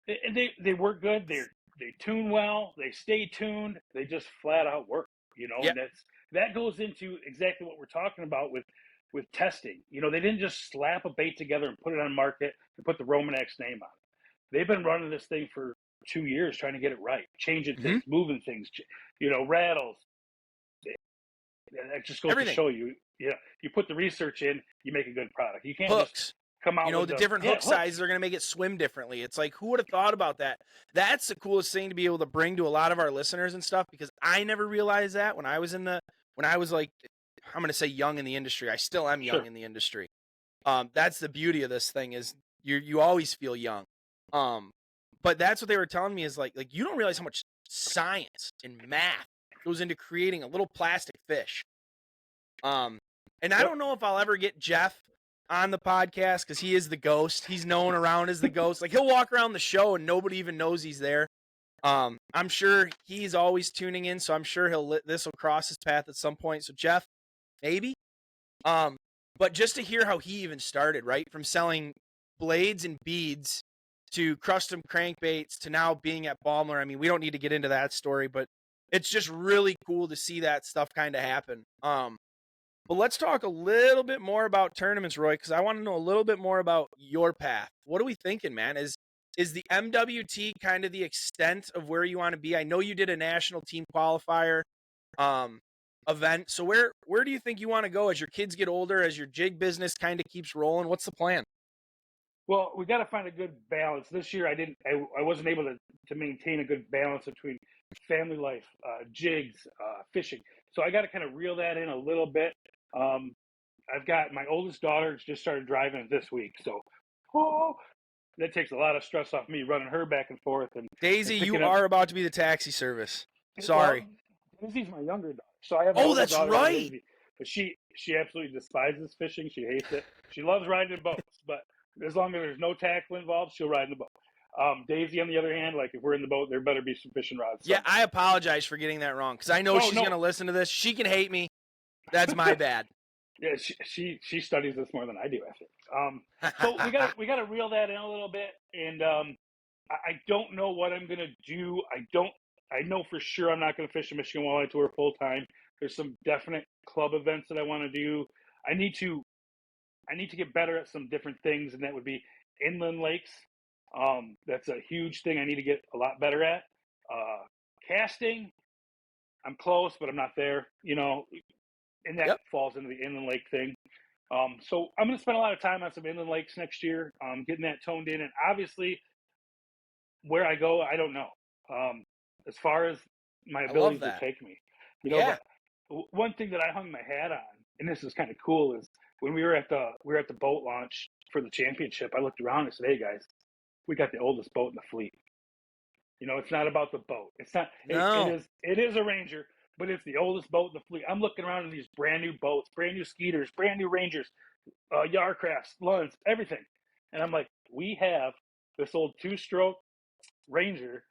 And they work good. They tune well. They stay tuned. They just flat out work. You know, and that goes into exactly what we're talking about with testing. You know, they didn't just slap a bait together and put it on market and put the Romanex name on it. They've been running this thing for 2 years trying to get it right, changing things, moving things, rattles. That just goes to show you, you put the research in, you make a good product. You can't just come out with the different hook sizes are going to make it swim differently. It's like, who would have thought about that? That's the coolest thing to be able to bring to a lot of our listeners and stuff, because I never realized that when I was like, I'm going to say young in the industry. I still am young in the industry. That's the beauty of this thing, is you always feel young. But that's what they were telling me, is like you don't realize how much science and math goes into creating a little plastic fish. And I don't know if I'll ever get Jeff on the podcast, because he is the ghost. He's known around as the ghost. Like, he'll walk around the show and nobody even knows he's there. I'm sure he's always tuning in, so I'm sure this will cross his path at some point. So Jeff, maybe. But just to hear how he even started, right, from selling blades and beads to custom crankbaits to now being at Baumler. I mean, we don't need to get into that story, but it's just really cool to see that stuff kind of happen. But let's talk a little bit more about tournaments, Roy, because I want to know a little bit more about your path. What are we thinking, man? Is the MWT kind of the extent of where you want to be? I know you did a national team qualifier event. So where do you think you want to go as your kids get older, as your jig business kind of keeps rolling? What's the plan? Well, we got to find a good balance. This year, I wasn't able to maintain a good balance between family life, jigs, fishing. So I got to kind of reel that in a little bit. I've got my oldest daughter just started driving this week, so that takes a lot of stress off me, running her back and forth. And Daisy, you are about to be the taxi service. Sorry. Well, Daisy's my younger daughter, so I have. That's right. But she absolutely despises fishing. She hates it. She loves riding boats, but as long as there's no tackle involved, she'll ride in the boat. Daisy, on the other hand, like, if we're in the boat, there better be some fishing rods. Yeah, I apologize for getting that wrong, because I know she's going to listen to this. She can hate me. That's my bad. Yeah, she studies this more than I do, I think. So we got to reel that in a little bit, and I don't know what I'm going to do. I know for sure I'm not going to fish the Michigan Walleye Tour full time. There's some definite club events that I want to do. I need to get better at some different things, and that would be inland lakes. That's a huge thing I need to get a lot better at. Casting, I'm close, but I'm not there, and that Yep. falls into the inland lake thing. So I'm going to spend a lot of time on some inland lakes next year, getting that toned in. And obviously, where I go, I don't know. As far as my I love abilities would that. take me, Yeah. but one thing that I hung my hat on, and this is kind of cool, is when we were at the boat launch for the championship. I looked around and said, "Hey guys, we got the oldest boat in the fleet." It's not about the boat. It's not. It No. is. It is a Ranger, but it's the oldest boat in the fleet. I'm looking around at these brand new boats, brand new Skeeters, brand new Rangers, Yarcrafts, Lunds, everything, and I'm like, we have this old two-stroke Ranger.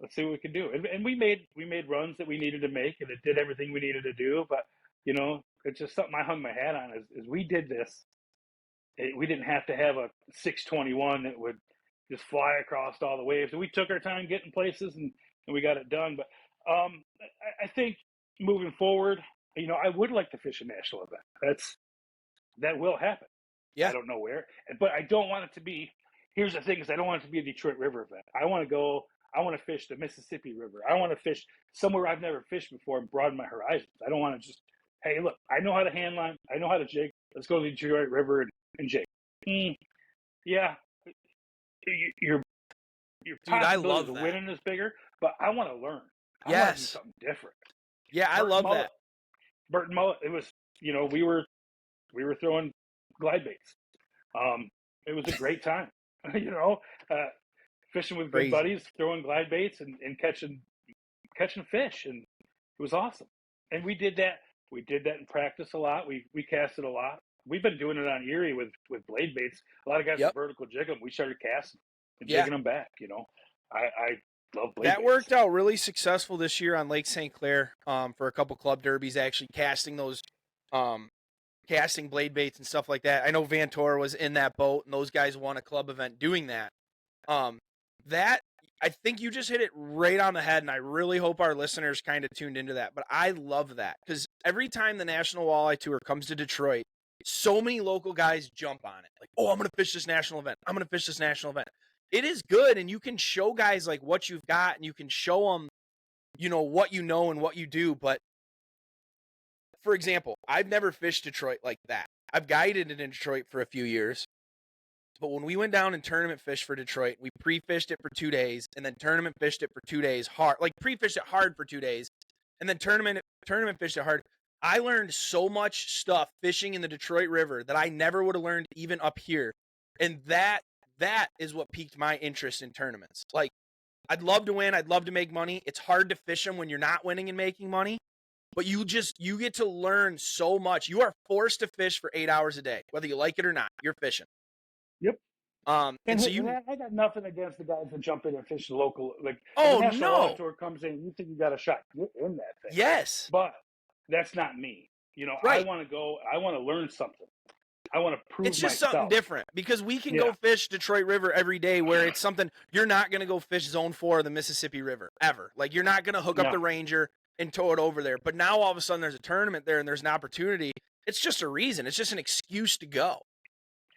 Let's see what we can do. And we made runs that we needed to make, and it did everything we needed to do. But it's just something I hung my hat on. Is we did this. We didn't have to have a 621 that would just fly across all the waves. So we took our time getting places, and we got it done. But I think moving forward, I would like to fish a national event. That will happen. Yeah. I don't know where, but I don't want it to be. Here's the thing: is I don't want it to be a Detroit River event. I want to go. I want to fish the Mississippi River. I want to fish somewhere I've never fished before and broaden my horizons. I don't want to just, hey, look, I know how to hand line. I know how to jig. Let's go to the Detroit River and jig. Yeah, your Dude, I possibilities love of that. winning is bigger, but I want to learn. I want to do Yes. something different. Yeah, I love that. Burton Mullet. It was, we were throwing glide baits. It was a great time. Uh, fishing with good Crazy. buddies, throwing glide baits and catching fish, and it was awesome. And we did that. We did that in practice a lot. We casted a lot. We've been doing it on Erie with blade baits. A lot of guys Yep. would vertical jig them. We started casting and Yeah. jigging them back. I love blade That baits. worked out really successful this year on Lake St. Clair for a couple club derbies, actually casting those casting blade baits and stuff like that. I know Vantor was in that boat, and those guys won a club event doing that. That I think you just hit it right on the head, and I really hope our listeners kind of tuned into that. But I love that because every time the National Walleye Tour comes to Detroit, so many local guys jump on it. Like, oh, I'm going to fish this national event. I'm going to fish this national event. It is good, and you can show guys like what you've got, and you can show them, what you know and what you do. But for example, I've never fished Detroit like that. I've guided in Detroit for a few years. But when we went down and tournament fished for Detroit, we pre-fished it for 2 days and then tournament fished it for 2 days hard. Like pre-fished it hard for 2 days and then tournament fished it hard. I learned so much stuff fishing in the Detroit River that I never would have learned even up here. And that is what piqued my interest in tournaments. Like, I'd love to win. I'd love to make money. It's hard to fish them when you're not winning and making money. But you get to learn so much. You are forced to fish for 8 hours a day. Whether you like it or not, you're fishing. Yep. And so I got nothing against the guys that jump in and fish the local. Like, oh, if the National no. Walleye Tour comes in, you think you got a shot, get in that thing. Yes. But that's not me. Right. I want to go. I want to learn something. I want to prove It's just myself. something different because we can go fish Detroit River every day where it's something you're not going to go fish Zone 4 of the Mississippi River ever. Like, you're not going to hook up the Ranger and tow it over there. But now all of a sudden there's a tournament there and there's an opportunity. It's just a reason. It's just an excuse to go.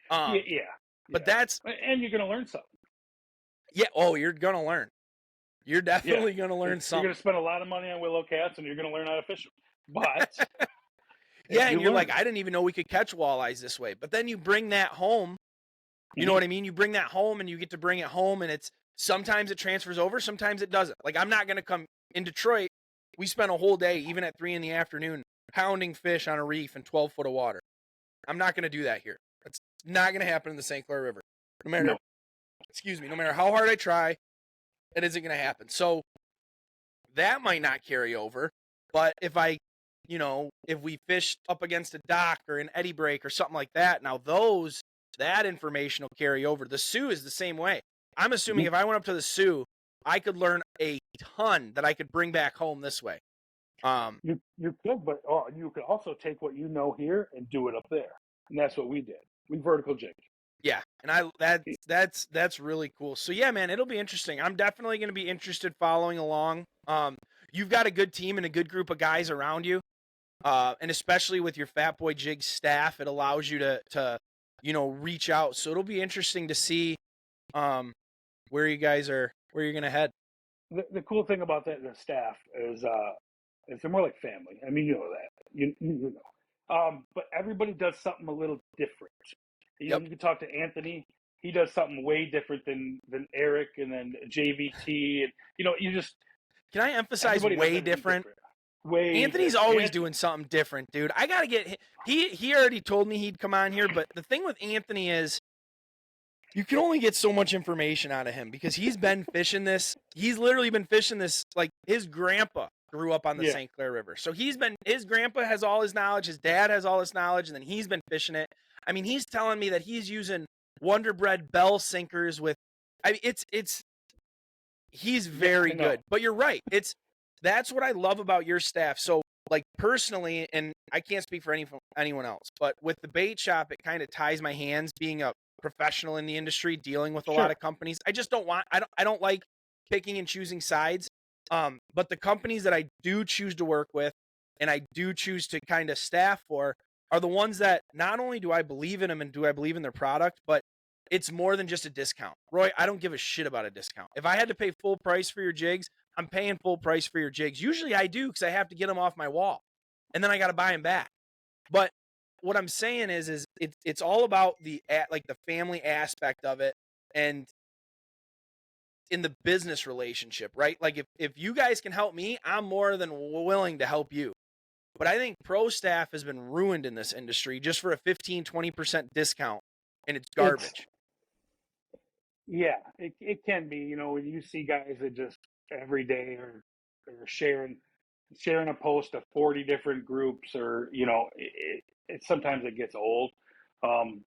But that's... And you're going to learn something. Yeah. Oh, you're going to learn. You're definitely going to learn something. You're going to spend a lot of money on willow cats and you're going to learn how to fish them. But... yeah, and you're like, I didn't even know we could catch walleyes this way. But then you bring that home. You know what I mean? You bring that home and you get to bring it home, and it's sometimes it transfers over, sometimes it doesn't. Like, I'm not going to come in Detroit. We spent a whole day, even at 3 p.m, pounding fish on a reef in 12 foot of water. I'm not going to do that here. That's not going to happen in the St. Clair River. No matter how hard I try, it isn't going to happen. So that might not carry over. But if we fish up against a dock or an eddy break or something like that, now that information will carry over. The Sioux is the same way. I'm assuming if I went up to the Sioux, I could learn a ton that I could bring back home this way. You could, but you could also take what you know here and do it up there, and that's what we did. We vertical jigged. Yeah, and that's really cool. So yeah, man, it'll be interesting. I'm definitely going to be interested following along. You've got a good team and a good group of guys around you, and especially with your Fat Boy Jigs staff, it allows you to reach out. So it'll be interesting to see where you're going to head. The cool thing about the staff is It's more like family. I mean, you know that. You know. But everybody does something a little different. You know, Yep. you can talk to Anthony. He does something way different than Eric, and then JVT, and you know, you just Can I emphasize everybody does way everything different? different. Way Anthony's different. always doing something different, dude. I gotta get he already told me he'd come on here, but the thing with Anthony is you can only get so much information out of him because he's been fishing this. He's literally been fishing this like his grandpa grew up on the Yeah, St. Clair River. So his grandpa has all his knowledge, his dad has all his knowledge, and then he's been fishing it. I mean, he's telling me that he's using Wonder Bread bell sinkers with I mean it's he's yeah, very I know. good. But you're right. That's what I love about your staff. So like personally, and I can't speak for anyone else, but with the bait shop, it kind of ties my hands being a professional in the industry, dealing with a lot Sure, of companies. I just don't want I don't like picking and choosing sides. But the companies that I do choose to work with and I do choose to kind of staff for are the ones that not only do I believe in them and do I believe in their product, but it's more than just a discount. Roy, I don't give a shit about a discount. If I had to pay full price for your jigs, I'm paying full price for your jigs. Usually I do because I have to get them off my wall, and then I got to buy them back. But what I'm saying is it's all about like the family aspect of it, and in the business relationship, right? Like if you guys can help me, I'm more than willing to help you. But I think pro staff has been ruined in this industry just for a 15-20% discount, and it's it's garbage. yeah, it can be. You know, when you see guys that just every day are sharing a post to 40 different groups, or you know, it sometimes it gets old. Um,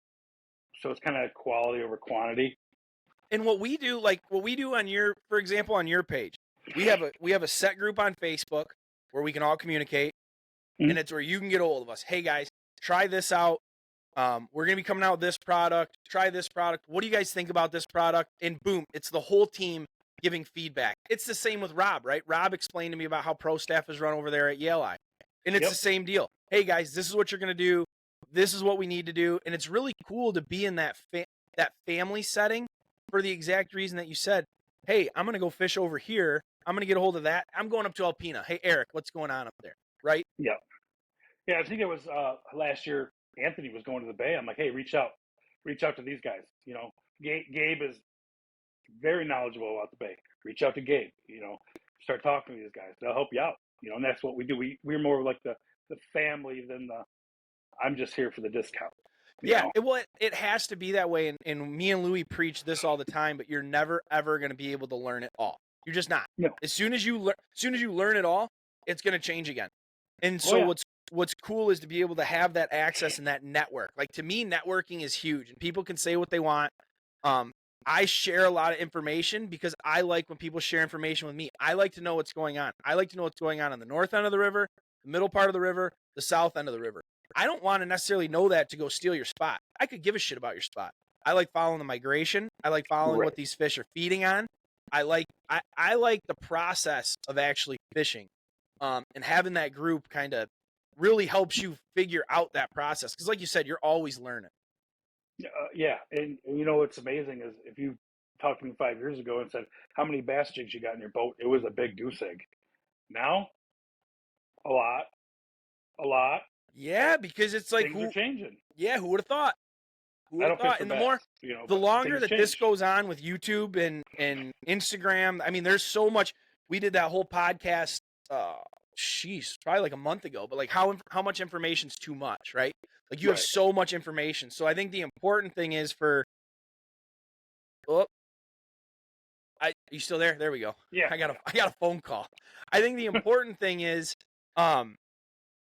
so it's kind of quality over quantity. And what we do, like what we do on your, for example, on your page, we have a set group on Facebook where we can all communicate, and Mhm. it's where you can get a hold of us. Hey guys, try this out. We're gonna be coming out with this product. Try this product. What do you guys think about this product? And boom, it's the whole team giving feedback. It's the same with Rob, right? Rob explained to me about how pro staff is run over there at Yale I, and it's the Yep, same deal. Hey guys, this is what you're gonna do. This is what we need to do, and it's really cool to be in that family setting for the exact reason that you said. Hey, I'm gonna go fish over here. I'm gonna get a hold of that. I'm going up to Alpena. Hey Eric, what's going on up there? Right? yep, yeah. I think it was last year. Anthony was going to the Bay. I'm like, hey, reach out to these guys. You know, Gabe is very knowledgeable about the Bay. Reach out to Gabe. You know, start talking to these guys. They'll help you out. You know, and that's what we do. We're more like the family than the I'm just here for the discount. You Yeah, know, it has to be that way, and me and Louie preach this all the time. But you're never ever going to be able to learn it all. You're just not. no, As soon as you learn it all, it's going to change again. And oh so yeah, what's cool is to be able to have that access and that network. Like to me, networking is huge, and people can say what they want. Um, I share a lot of information because I like when people share information with me. I like to know what's going on. I like to know what's going on the north end of the river, the middle part of the river, the south end of the river. I don't want to necessarily know that to go steal your spot. I could give a shit about your spot. I like following the migration. I like following right. what these fish are feeding on. I like the process of actually fishing, and having that group kind of really helps you figure out that process. Because, like you said, you're always learning. Yeah, and you know what's amazing is if you talked to me 5 years ago and said how many bass jigs you got in your boat, it was a big goose egg. Now, a lot, a lot. Yeah, because it's like Things are changing. who would have thought? Who I would have don't fish thought? for And the bass, more, you know, the but longer things that this change. goes on with YouTube and Instagram, I mean, there's so much. We did that whole podcast, sheesh, probably like a month ago. But like, how much information is too much, right? Like, you have Right. so much information. So I think the important thing is for, oh, you still there? There we go. Yeah, I got a yeah. I got a phone call. I think the important thing um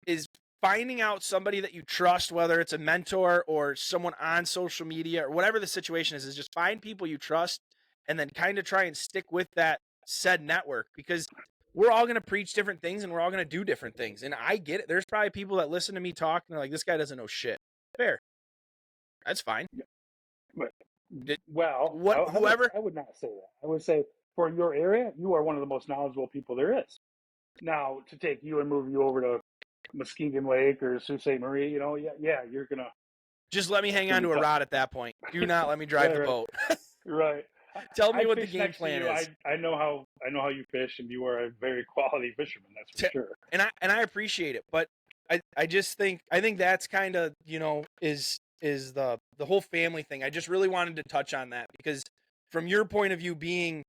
is finding out somebody that you trust, whether it's a mentor or someone on social media or whatever the situation is just find people you trust and then kind of try and stick with that said network, because we're all going to preach different things and we're all going to do different things. And I get it. There's probably people that listen to me talk and they're like, this guy doesn't know shit. Fair. That's fine. But Did, well, what, whoever, I would not say that. I would say for your area, you are one of the most knowledgeable people there is. Now, to take you and move you over to Muskegon Lake or Sault Ste. Marie, you know, yeah, just let me it's hang gonna on be to a tough. rod at that point. Do not let me drive Right, the right, boat. right. Tell I me what the fish game next to plan you. is. I know how you fish, and you are a very quality fisherman. That's for sure. And I appreciate it, but I just think that's kind of is the whole family thing. I just really wanted to touch on that because from your point of view, being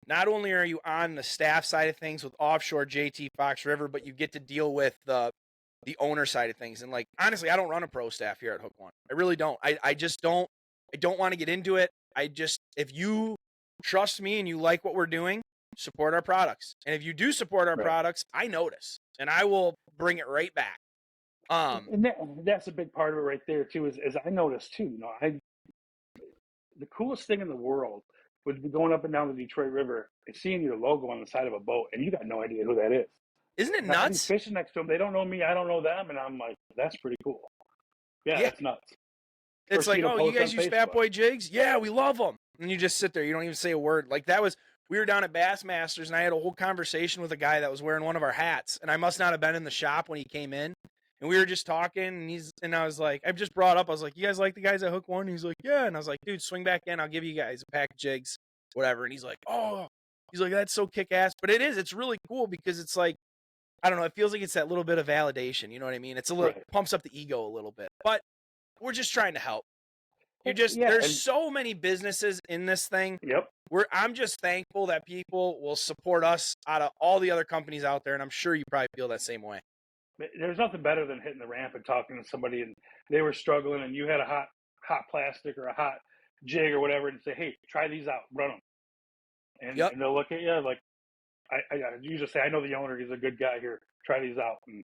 not only are you on the staff side of things with offshore JT Fox River, but you get to deal with the owner side of things. And like honestly, I don't run a pro staff here at Hook One. I really don't. I just don't. I don't want to get into it. I just if you trust me and you like what we're doing, support our products. And if you do support our Right. products, I notice and I will bring it right back. And that's a big part of it right there too. Is I noticed too. The coolest thing in the world would be going up and down the Detroit River and seeing your logo on the side of a boat, and you got no idea who that is. Isn't it And I'll be nuts? fishing next to them. They don't know me. I don't know them, and I'm like, that's pretty cool. Yeah, Yeah. that's nuts. It's First like, you oh, you post on guys use Fat Facebook. Boy Jigs? Yeah, we love them. And you just sit there. You don't even say a word. Like that was, we were down at Bassmasters and I had a whole conversation with a guy that was wearing one of our hats. And I must not have been in the shop when he came in. And we were just talking and I was like, I just brought up, I was like, you guys like the guys at Hook One? And he's like, yeah. And I was like, dude, swing back in. I'll give you guys a pack of jigs, whatever. And he's like, oh, he's like, that's so kick ass. But it is, it's really cool because it's like, I don't know. It feels like it's that little bit of validation. You know what I mean? It's a little, Right. pumps up the ego a little bit, but we're just trying to help. Yeah, There's and so many businesses in this thing. yep. I'm just thankful that people will support us out of all the other companies out there, and I'm sure you probably feel that same way. There's nothing better than hitting the ramp and talking to somebody, and they were struggling, and you had a hot plastic or a hot jig or whatever, and say, hey, try these out, run them, Yep. and they'll look at you like, I usually say, I know the owner, he's a good guy here. Try these out. And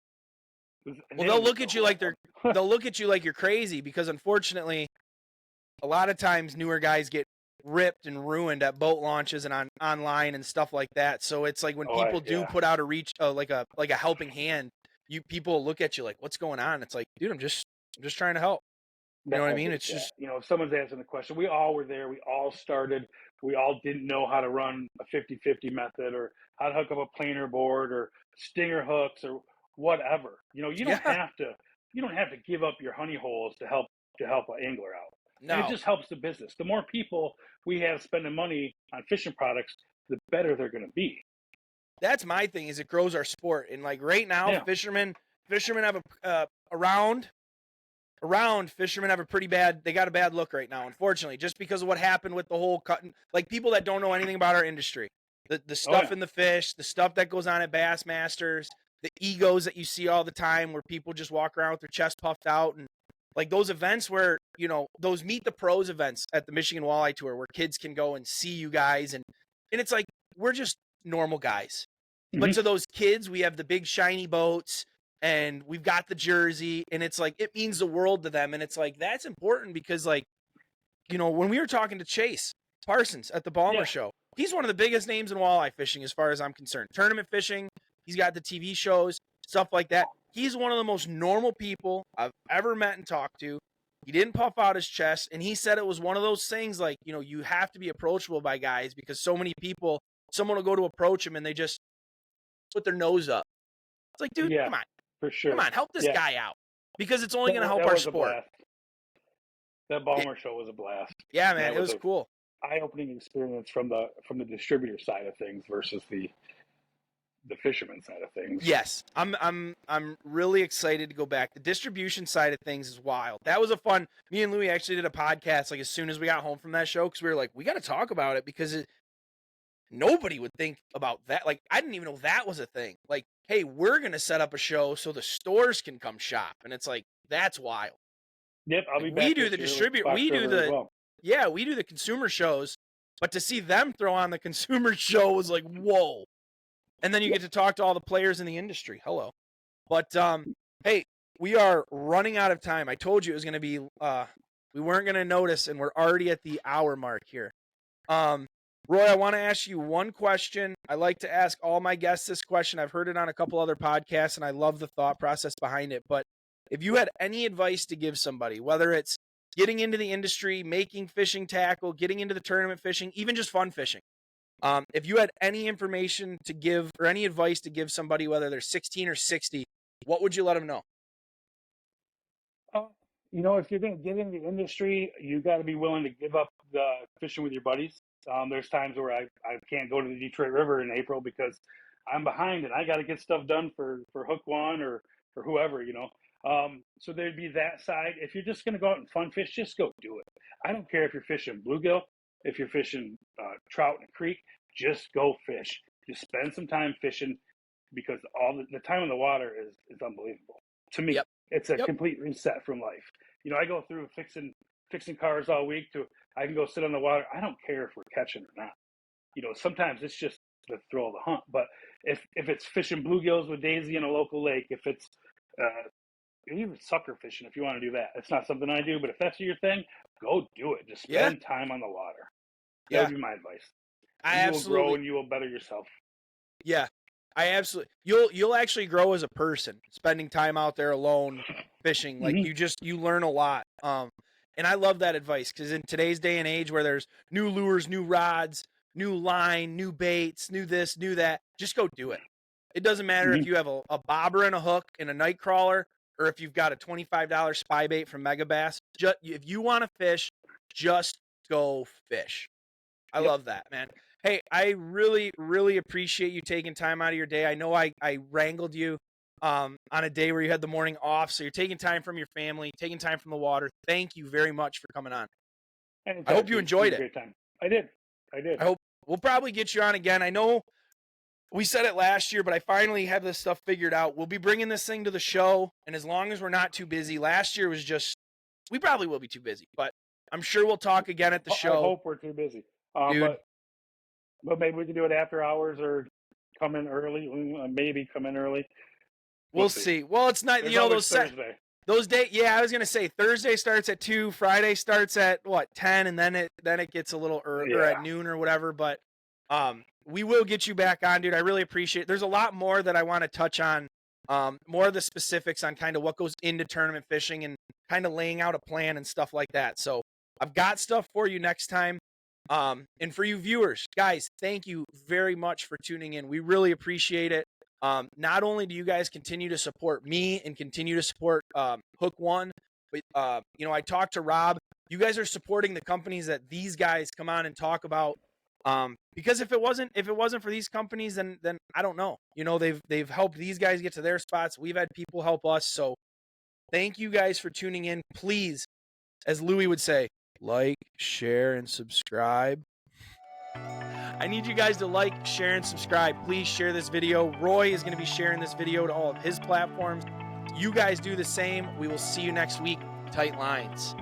Well, they'll look at you like they'll look at you like you're crazy because unfortunately, a lot of times newer guys get ripped and ruined at boat launches and online and stuff like that. So it's like when people do put out a reach, like a helping hand, people look at you like, what's going on? It's like, dude, I'm just trying to help. You know what I mean? It's just, if someone's asking the question, we all were there. We all started. We all didn't know how to run a 50-50 method or how to hook up a planer board or stinger hooks or whatever. You don't have to give up your honey holes to help an angler out. And it no. just helps the business. The more people we have spending money on fishing products, the better they're going to be. That's my thing is it grows our sport. And like right now, fishermen have around fishermen have they got a bad look right now, unfortunately, just because of what happened with the whole cutting, like people that don't know anything about our industry, the stuff in the fish, the stuff that goes on at Bassmasters, the egos that you see all the time where people just walk around with their chest puffed out, and like those events where, those meet the pros events at the Michigan Walleye Tour where kids can go and see you guys. And it's like, we're just normal guys. Mm-hmm. But to those kids, we have the big shiny boats and we've got the jersey, and it's like, it means the world to them. And it's like, that's important because like, when we were talking to Chase Parsons at the Balmer show, he's one of the biggest names in walleye fishing as far as I'm concerned. Tournament fishing, he's got the TV shows, stuff like that. He's one of the most normal people I've ever met and talked to. He didn't puff out his chest, and he said it was one of those things like, you have to be approachable by guys because so many people, someone will go to approach him and they just put their nose up. It's like, dude, come on. For sure. Come on, help this guy out because it's only going to help our sport. That Balmer show was a blast. Yeah, man, it was cool. Eye-opening experience from the distributor side of things versus the fisherman side of things. Yes, I'm really excited to go back. The distribution side of things is wild. That was a fun. Me and Louie actually did a podcast like as soon as we got home from that show because we were like, we got to talk about it because nobody would think about that. Like I didn't even know that was a thing. Like, hey, we're gonna set up a show so the stores can come shop, and it's like that's wild. Yep, I'll be back. We do the distributor. We do the we do the consumer shows, but to see them throw on the consumer show was like whoa. And then you get to talk to all the players in the industry. Hello. But, hey, we are running out of time. I told you it was going to be, we weren't going to notice, and we're already at the hour mark here. Roy, I want to ask you one question. I like to ask all my guests this question. I've heard it on a couple other podcasts, and I love the thought process behind it. But if you had any advice to give somebody, whether it's getting into the industry, making fishing tackle, getting into the tournament fishing, even just fun fishing, if you had any information to give or any advice to give somebody, whether they're 16 or 60, what would you let them know? If you're going to get into the industry, you got to be willing to give up the fishing with your buddies There's times where I can't go to the Detroit River in April because I'm behind and I got to get stuff done for Hook One or whoever, you know. So there'd be that side. If you're just going to go out and fun fish, just go do it. I don't care if you're fishing bluegill, if you're fishing trout in a creek, just go fish. Just spend some time fishing because all the time in the water is unbelievable. To me, Yep. it's a Yep. complete reset from life. You know, I go through fixing cars all week to I can go sit on the water. I don't care if we're catching or not. You know, sometimes it's just the thrill of the hunt. But if it's fishing bluegills with Daisy in a local lake, if it's even sucker fishing, if you want to do that, it's not something I do. But if that's your thing, go do it. Just spend time on the water. That would be my advice. You will grow and you will better yourself. Yeah, I absolutely. You'll actually grow as a person spending time out there alone fishing. Like you learn a lot. And I love that advice because in today's day and age where there's new lures, new rods, new line, new baits, new this, new that, just go do it. It doesn't matter if you have a bobber and a hook and a night crawler, or if you've got a $25 spy bait from Mega Bass. If you want to fish, just go fish. I love that, man. Hey, I really, really appreciate you taking time out of your day. I know I wrangled you on a day where you had the morning off, so you're taking time from your family, taking time from the water. Thank you very much for coming on. Anytime, I hope you enjoyed it. Great time. I did. I hope we'll probably get you on again. I know we said it last year, but I finally have this stuff figured out. We'll be bringing this thing to the show, and as long as we're not too busy, last year was just, we probably will be too busy, but I'm sure we'll talk again at the show. I hope we're too busy. Dude. But maybe we can do it after hours or come in early. Maybe come in early. We'll see. Well, it's not, There's you know, those Thursday. Those days, yeah, I was gonna say Thursday starts at 2, Friday starts at 10, and then it gets a little early, or at noon or whatever. But we will get you back on, dude. I really appreciate it. There's a lot more that I want to touch on, more of the specifics on kind of what goes into tournament fishing and kind of laying out a plan and stuff like that. So I've got stuff for you next time. And for you viewers, guys, thank you very much for tuning in. We really appreciate it. Not only do you guys continue to support me and continue to support Hook One, but you know, I talked to Rob. You guys are supporting the companies that these guys come on and talk about. Because if it wasn't for these companies, then I don't know. You know, they've helped these guys get to their spots. We've had people help us. So thank you guys for tuning in. Please, as Louis would say, like, share, and subscribe. I need you guys to like, share, and subscribe. Please share this video. Roy is going to be sharing this video to all of his platforms. You guys do the same. We will see you next week. Tight lines.